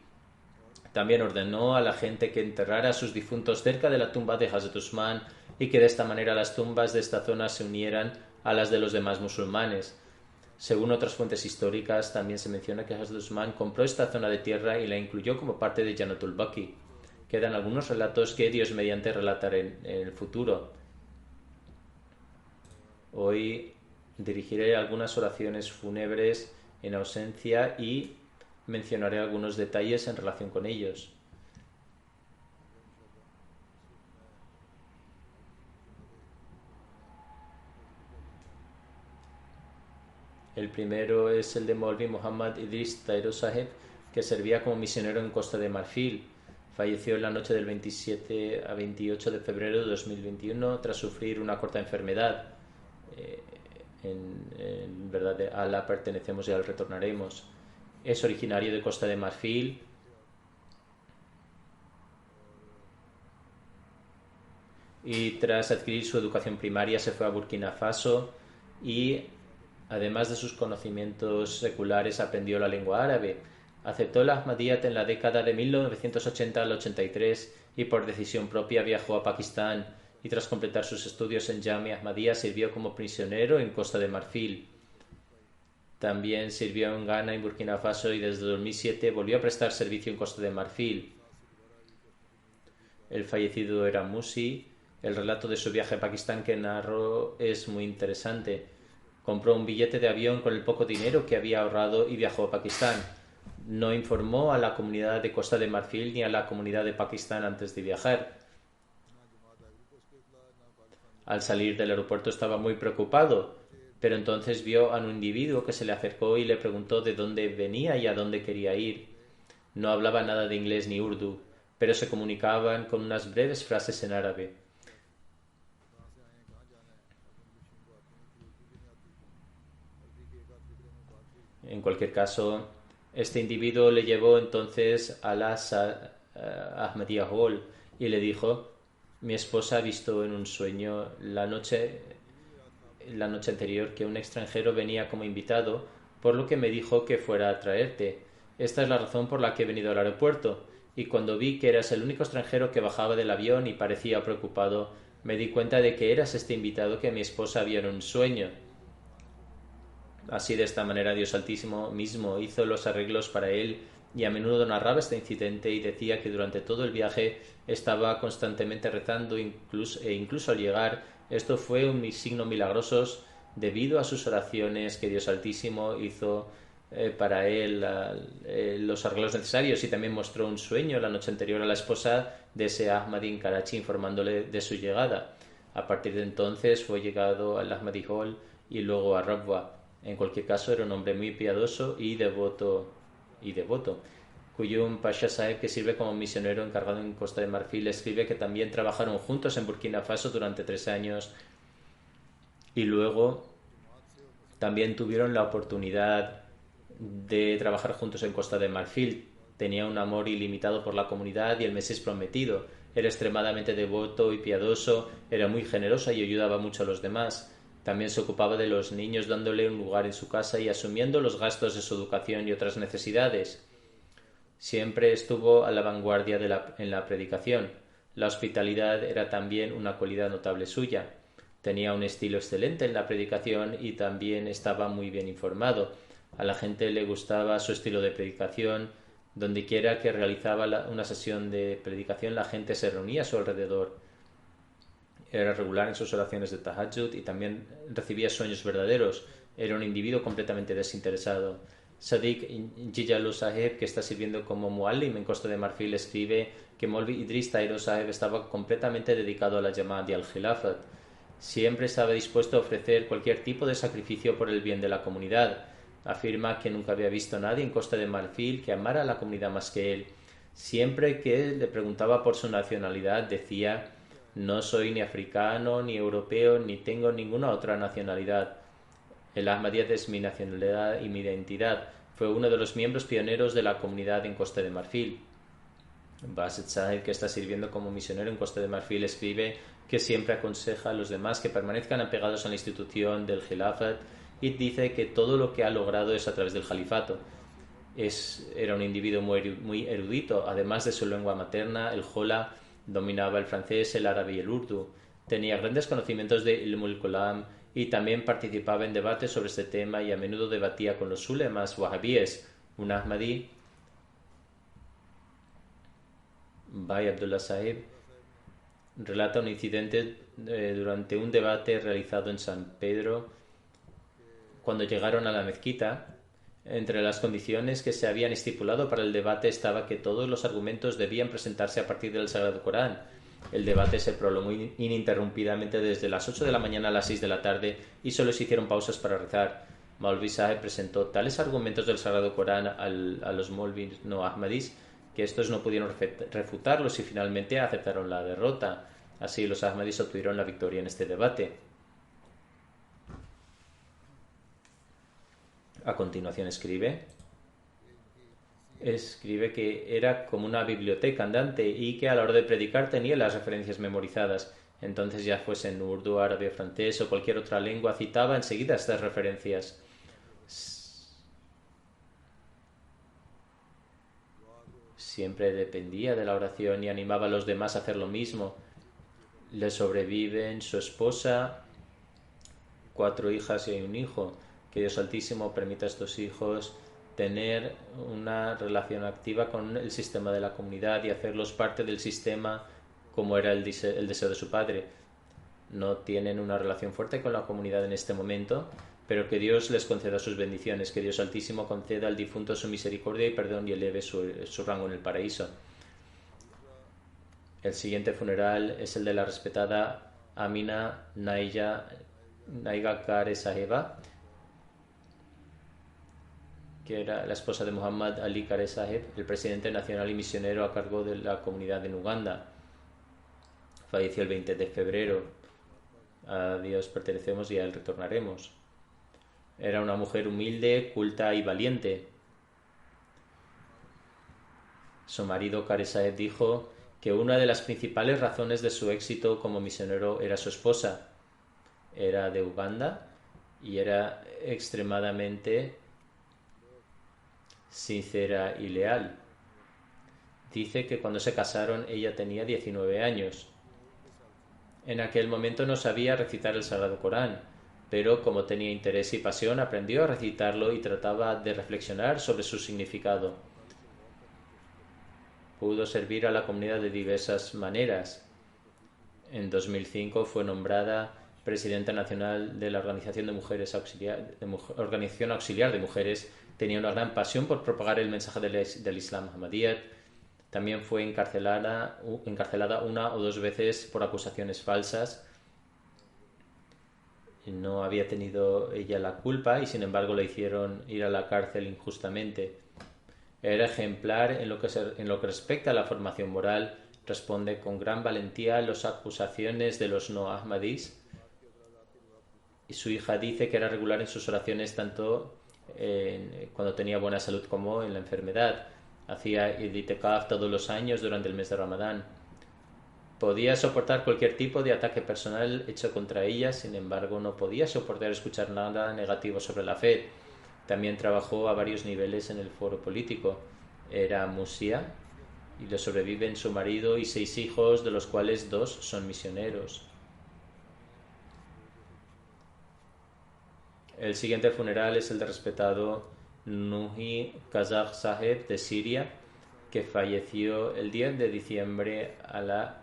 También ordenó a la gente que enterrara a sus difuntos cerca de la tumba de Hazrat Usman y que de esta manera las tumbas de esta zona se unieran a las de los demás musulmanes. Según otras fuentes históricas, también se menciona que Hazrat Usman compró esta zona de tierra y la incluyó como parte de Janatul Baqi. Quedan algunos relatos que Dios mediante relataré en el futuro. Hoy dirigiré algunas oraciones fúnebres en ausencia y mencionaré algunos detalles en relación con ellos. El primero es el de Maulvi Muhammad Idris Tairo Saheb, que servía como misionero en Costa de Marfil. Falleció en la noche del 27 a 28 de febrero de 2021 tras sufrir una corta enfermedad. En verdad, a Allah pertenecemos y al retornaremos. Es originario de Costa de Marfil. Y tras adquirir su educación primaria se fue a Burkina Faso y, además de sus conocimientos seculares, aprendió la lengua árabe. Aceptó el Ahmadiyyat en la década de 1980 al 83 y por decisión propia viajó a Pakistán y tras completar sus estudios en Jamia Ahmadiyya sirvió como prisionero en Costa de Marfil. También sirvió en Ghana y Burkina Faso y desde 2007 volvió a prestar servicio en Costa de Marfil. El fallecido era Musi. El relato de su viaje a Pakistán que narró es muy interesante. Compró un billete de avión con el poco dinero que había ahorrado y viajó a Pakistán. No informó a la comunidad de Costa de Marfil ni a la comunidad de Pakistán antes de viajar. Al salir del aeropuerto estaba muy preocupado pero entonces vio a un individuo que se le acercó y le preguntó de dónde venía y a dónde quería ir. No hablaba nada de inglés ni urdu, pero se comunicaban con unas breves frases en árabe. En cualquier caso, este individuo le llevó entonces a la Ahmadiyya Hall y le dijo: mi esposa ha visto en un sueño la noche anterior que un extranjero venía como invitado, por lo que me dijo que fuera a traerte. Esta es la razón por la que he venido al aeropuerto, y cuando vi que eras el único extranjero que bajaba del avión y parecía preocupado, me di cuenta de que eras este invitado que mi esposa vio en un sueño. Así, de esta manera, Dios Altísimo mismo hizo los arreglos para él, y a menudo narraba este incidente y decía que durante todo el viaje estaba constantemente rezando, incluso al llegar esto fue un signo milagroso debido a sus oraciones, que Dios Altísimo hizo para él los arreglos necesarios, y también mostró un sueño la noche anterior a la esposa de ese Ahmadi en Karachi informándole de su llegada. A partir de entonces fue llegado al Ahmadi Hall y luego a Rabwa. En cualquier caso, era un hombre muy piadoso y devoto. Kuyum Pasha Saheb, que sirve como misionero encargado en Costa de Marfil, escribe que también trabajaron juntos en Burkina Faso durante 3 años, y luego también tuvieron la oportunidad de trabajar juntos en Costa de Marfil. Tenía un amor ilimitado por la comunidad y el Mesías prometido. Era extremadamente devoto y piadoso, era muy generoso y ayudaba mucho a los demás. También se ocupaba de los niños, dándole un lugar en su casa y asumiendo los gastos de su educación y otras necesidades. Siempre estuvo a la vanguardia en la predicación. La hospitalidad era también una cualidad notable suya. Tenía un estilo excelente en la predicación y también estaba muy bien informado. A la gente le gustaba su estilo de predicación. Dondequiera que realizaba una sesión de predicación, la gente se reunía a su alrededor. Era regular en sus oraciones de Tahajjud y también recibía sueños verdaderos. Era un individuo completamente desinteresado. Sadiq Jijalu Saheb, que está sirviendo como muallim en Costa de Marfil, escribe que Molvi Idris Tairo Saheb estaba completamente dedicado a la Jamaat y al Khilafat. Siempre estaba dispuesto a ofrecer cualquier tipo de sacrificio por el bien de la comunidad. Afirma que nunca había visto a nadie en Costa de Marfil que amara a la comunidad más que él. Siempre que le preguntaba por su nacionalidad, decía: no soy ni africano, ni europeo, ni tengo ninguna otra nacionalidad. El Ahmadiyyat es mi nacionalidad y mi identidad. Fue uno de los miembros pioneros de la comunidad en Costa de Marfil. Basit Sahib, que está sirviendo como misionero en Costa de Marfil, escribe que siempre aconseja a los demás que permanezcan apegados a la institución del Khilafat, y dice que todo lo que ha logrado es a través del Califato. Era un individuo muy erudito. Además de su lengua materna, el Jola, dominaba el francés, el árabe y el urdu. Tenía grandes conocimientos de Ilmul Kalam y también participaba en debates sobre este tema, y a menudo debatía con los ulemas wahabíes. Un Ahmadi, Bhai Abdullah Sahib, relata un incidente durante un debate realizado en San Pedro. Cuando llegaron a la mezquita, entre las condiciones que se habían estipulado para el debate estaba que todos los argumentos debían presentarse a partir del Sagrado Corán. El debate se prolongó ininterrumpidamente desde las 8 de la mañana a las 6 de la tarde, y solo se hicieron pausas para rezar. Maulvi Saheb presentó tales argumentos del Sagrado Corán a los Maulvis no Ahmadis que estos no pudieron refutarlos y finalmente aceptaron la derrota. Así, los Ahmadis obtuvieron la victoria en este debate. A continuación escribe que era como una biblioteca andante y que a la hora de predicar tenía las referencias memorizadas. Entonces, ya fuese en urdu, árabe, francés o cualquier otra lengua, citaba enseguida estas referencias. Siempre dependía de la oración y animaba a los demás a hacer lo mismo. Le sobreviven su esposa, 4 hijas y un hijo. Que Dios Altísimo permita a estos hijos tener una relación activa con el sistema de la comunidad y hacerlos parte del sistema, como era el deseo de su padre. No tienen una relación fuerte con la comunidad en este momento, pero que Dios les conceda sus bendiciones, que Dios Altísimo conceda al difunto su misericordia y perdón y eleve su rango en el paraíso. El siguiente funeral es el de la respetada Amina Naija Naiga Kare Saheba, que era la esposa de Muhammad Ali Kare Saheb, el presidente nacional y misionero a cargo de la comunidad en Uganda. Falleció el 20 de febrero. A Dios pertenecemos y a Él retornaremos. Era una mujer humilde, culta y valiente. Su marido Kare Saheb dijo que una de las principales razones de su éxito como misionero era su esposa. Era de Uganda y era extremadamente sincera y leal. Dice que cuando se casaron ella tenía 19 años. En aquel momento no sabía recitar el Sagrado Corán, pero como tenía interés y pasión aprendió a recitarlo y trataba de reflexionar sobre su significado. Pudo servir a la comunidad de diversas maneras. En 2005 fue nombrada presidenta nacional de la Organización Auxiliar de Mujeres. Tenía una gran pasión por propagar el mensaje del Islam Ahmadiyyat. También fue encarcelada una o dos veces por acusaciones falsas. No había tenido ella la culpa y sin embargo le hicieron ir a la cárcel injustamente. Era ejemplar en lo que respecta a la formación moral. Responde con gran valentía a las acusaciones de los no ahmadís. Y su hija dice que era regular en sus oraciones tanto cuando tenía buena salud como en la enfermedad. Hacía el itikaf todos los años durante el mes de Ramadán. Podía soportar cualquier tipo de ataque personal hecho contra ella, sin embargo no podía soportar escuchar nada negativo sobre la fe. También trabajó a varios niveles en el foro político. Era musia y le sobreviven su marido y 6 hijos, de los cuales 2 son misioneros. El siguiente funeral es el del respetado Nuhi Kazakh Saheb de Siria, que falleció el 10 de diciembre a la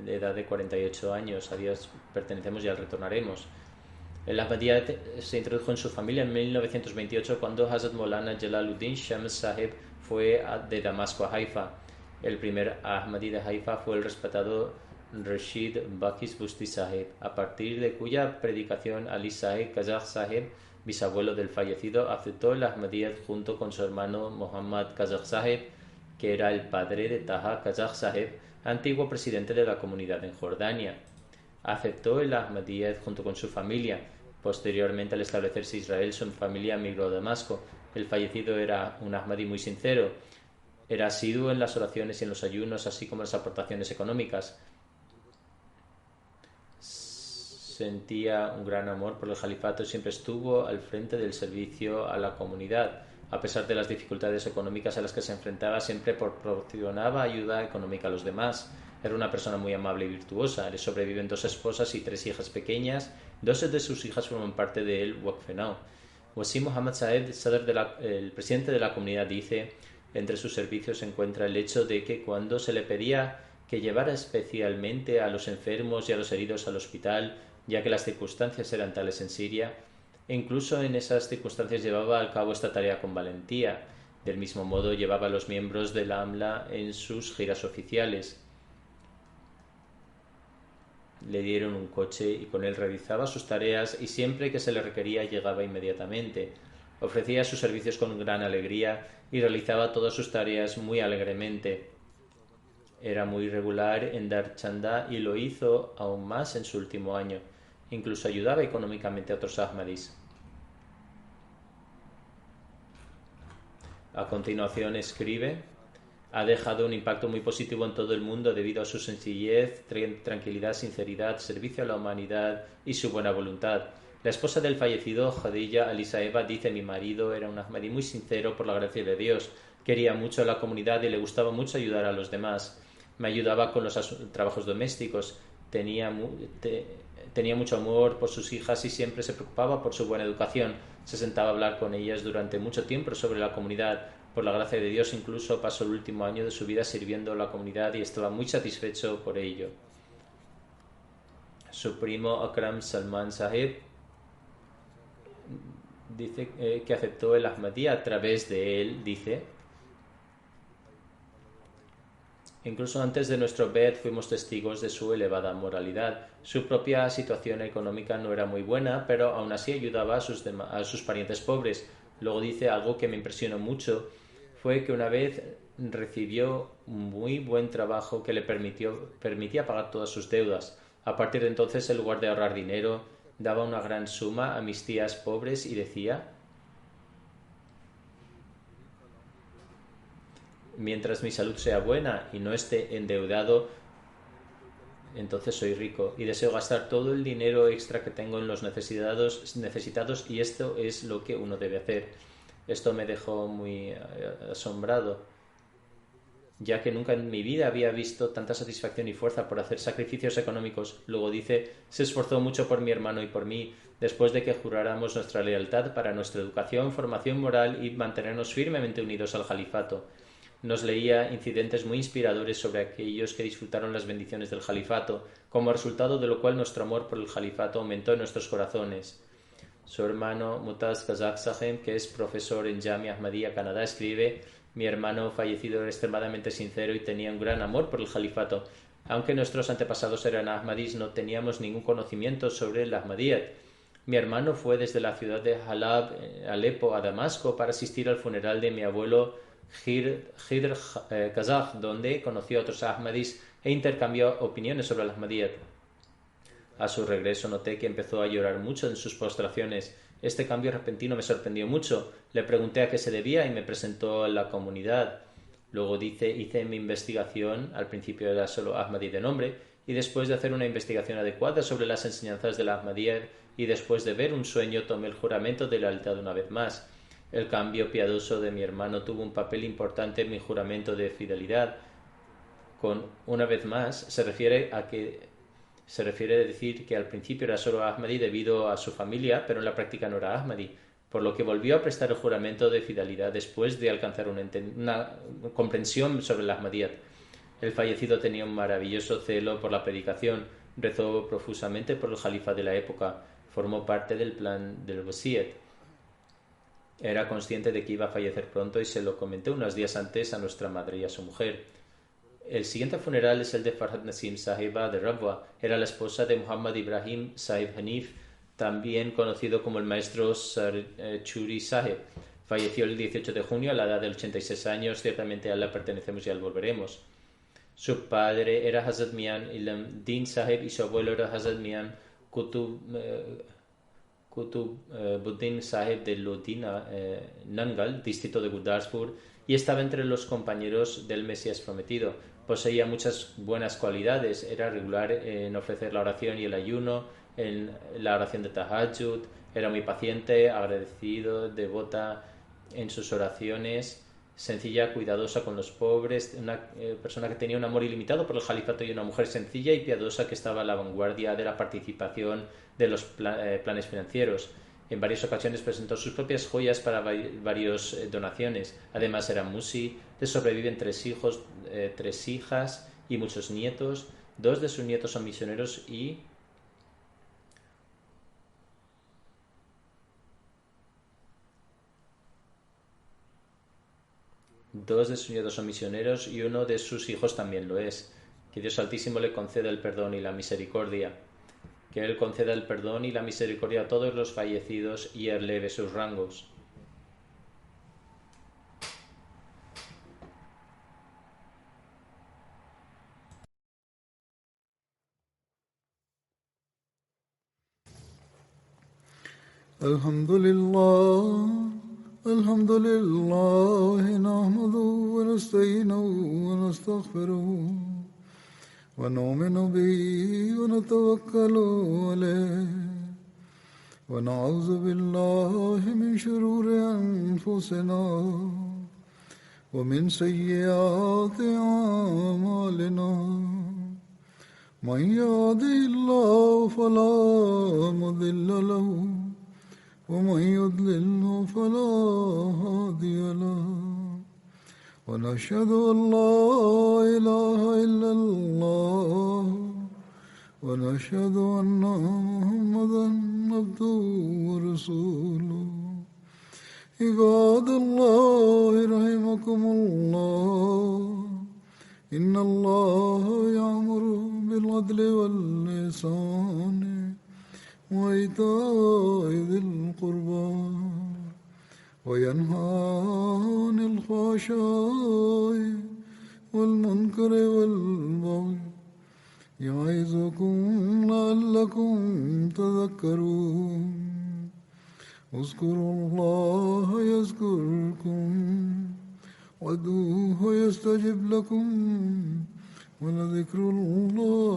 edad de 48 años. A Dios pertenecemos y al retornaremos. El Ahmadiyyat se introdujo en su familia en 1928 cuando Hazrat Maulana Jalaluddin Shams Saheb fue de Damasco a Haifa. El primer Ahmadi de Haifa fue el respetado Rashid Bakis Busti Saheb, a partir de cuya predicación Ali Saheb Kazakh Saheb, bisabuelo del fallecido, aceptó el Ahmadiyyat junto con su hermano Muhammad Kazakh Saheb, que era el padre de Taha Kazakh Saheb, antiguo presidente de la comunidad en Jordania. Aceptó el Ahmadiyyat junto con su familia. Posteriormente, al establecerse Israel, su familia migró a Damasco. El fallecido era un Ahmadi muy sincero. Era asiduo en las oraciones y en los ayunos, así como en las aportaciones económicas. Sentía un gran amor por el califato y siempre estuvo al frente del servicio a la comunidad. A pesar de las dificultades económicas a las que se enfrentaba, siempre proporcionaba ayuda económica a los demás. Era una persona muy amable y virtuosa. Le sobreviven 2 esposas y 3 hijas pequeñas. 2 de sus hijas forman parte del Waqf Now. Wasim Muhammad Saed, el presidente de la comunidad, dice: entre sus servicios se encuentra el hecho de que cuando se le pedía que llevara especialmente a los enfermos y a los heridos al hospital, ya que las circunstancias eran tales en Siria, e incluso en esas circunstancias llevaba a cabo esta tarea con valentía. Del mismo modo llevaba a los miembros del AMLA en sus giras oficiales. Le dieron un coche y con él realizaba sus tareas y siempre que se le requería llegaba inmediatamente. Ofrecía sus servicios con gran alegría y realizaba todas sus tareas muy alegremente. Era muy regular en dar chanda y lo hizo aún más en su último año. Incluso ayudaba económicamente a otros ahmadis. A continuación escribe: ha dejado un impacto muy positivo en todo el mundo debido a su sencillez, tranquilidad, sinceridad, servicio a la humanidad y su buena voluntad. La esposa del fallecido, Khadija Ali Saeba, dice: mi marido era un ahmadi muy sincero por la gracia de Dios. Quería mucho a la comunidad y le gustaba mucho ayudar a los demás. Me ayudaba con los trabajos domésticos. Tenía mucho amor por sus hijas y siempre se preocupaba por su buena educación. Se sentaba a hablar con ellas durante mucho tiempo sobre la comunidad. Por la gracia de Dios, incluso pasó el último año de su vida sirviendo a la comunidad y estaba muy satisfecho por ello. Su primo Akram Salman Saheb dice que aceptó el Ahmadiyya a través de él. Dice: Incluso antes de nuestro Beth fuimos testigos de su elevada moralidad. Su propia situación económica no era muy buena, pero aún así ayudaba a sus parientes pobres. Luego dice algo que me impresionó mucho, fue que una vez recibió un muy buen trabajo que le permitía pagar todas sus deudas. A partir de entonces, en lugar de ahorrar dinero, daba una gran suma a mis tías pobres y decía: mientras mi salud sea buena y no esté endeudado, entonces soy rico y deseo gastar todo el dinero extra que tengo en los necesitados, y esto es lo que uno debe hacer. Esto me dejó muy asombrado, ya que nunca en mi vida había visto tanta satisfacción y fuerza por hacer sacrificios económicos. Luego dice: se esforzó mucho por mi hermano y por mí, después de que juráramos nuestra lealtad para nuestra educación, formación moral y mantenernos firmemente unidos al califato. Nos leía incidentes muy inspiradores sobre aquellos que disfrutaron las bendiciones del califato, como resultado de lo cual nuestro amor por el califato aumentó en nuestros corazones. Su hermano Mutaz Kazak Sahem, que es profesor en Jamia Ahmadiyya, Canadá, escribe: mi hermano fallecido era extremadamente sincero y tenía un gran amor por el califato. Aunque nuestros antepasados eran ahmadis, no teníamos ningún conocimiento sobre el Ahmadiyyat. Mi hermano fue desde la ciudad de Halab, Alepo, a Damasco para asistir al funeral de mi abuelo Khidr Kazakh, donde conoció a otros ahmadis e intercambió opiniones sobre el Ahmadiyyat. A su regreso noté que empezó a llorar mucho en sus postraciones. Este cambio repentino me sorprendió mucho. Le pregunté a qué se debía y me presentó a la comunidad. Luego dice: hice mi investigación, al principio era solo Ahmadi de nombre, y después de hacer una investigación adecuada sobre las enseñanzas de la Ahmadiyya y después de ver un sueño, tomé el juramento de lealtad una vez más. El cambio piadoso de mi hermano tuvo un papel importante en mi juramento de fidelidad. Con una vez más se refiere a decir que al principio era solo Ahmadi debido a su familia, pero en la práctica no era Ahmadi, por lo que volvió a prestar el juramento de fidelidad después de alcanzar una comprensión sobre el Ahmadiyyat. El fallecido tenía un maravilloso celo por la predicación, rezó profusamente por el califa de la época, formó parte del plan del Wasiyat. Era consciente de que iba a fallecer pronto y se lo comenté unos días antes a nuestra madre y a su mujer. El siguiente funeral es el de Farhad Nasim Sahiba de Rabwa. Era la esposa de Muhammad Ibrahim Sahib Hanif, también conocido como el maestro Churi Sahib. Falleció el 18 de junio a la edad de 86 años. Ciertamente a él le pertenecemos y al volveremos. Su padre era Hazrat Mian Ilm Din Sahib y su abuelo era Hazrat Mian Buddin Sahib de Ludina, Nangal, distrito de Gurdaspur, y estaba entre los compañeros del Mesías prometido. Poseía muchas buenas cualidades, era regular en ofrecer la oración y el ayuno, en la oración de Tahajjud, era muy paciente, agradecido, devota en sus oraciones, sencilla, cuidadosa con los pobres, una persona que tenía un amor ilimitado por el califato y una mujer sencilla y piadosa que estaba a la vanguardia de la participación de los planes financieros. En varias ocasiones presentó sus propias joyas para varias donaciones. Además era musi, le sobreviven 3 hijos, 3 hijas y muchos nietos. 2 de sus nietos son misioneros y uno de sus hijos también lo es. Que Dios Altísimo le conceda el perdón y la misericordia. Que Él conceda el perdón y la misericordia a todos los fallecidos y eleve sus rangos. الحمد لله نحمده ونستعينه ونستغفره ونؤمن به ونتوكل عليه ونعوذ بالله من شرور أنفسنا ومن سيئات أعمالنا من يهده الله فلا مضل له ومن يضلل فلا هادي له ونشهد أن لا إله إلا الله ونشهد أن محمدا عبده ورسوله عباد الله رحمكم الله إن الله يأمر بالعدل والإحسان وإيتاء ذي القربى وينهى عن الفحشاء والمنكر والبغي يعظكم لعلكم تذكرون اذكروا الله يذكركم وادعوه يستجب لكم ولذكر الله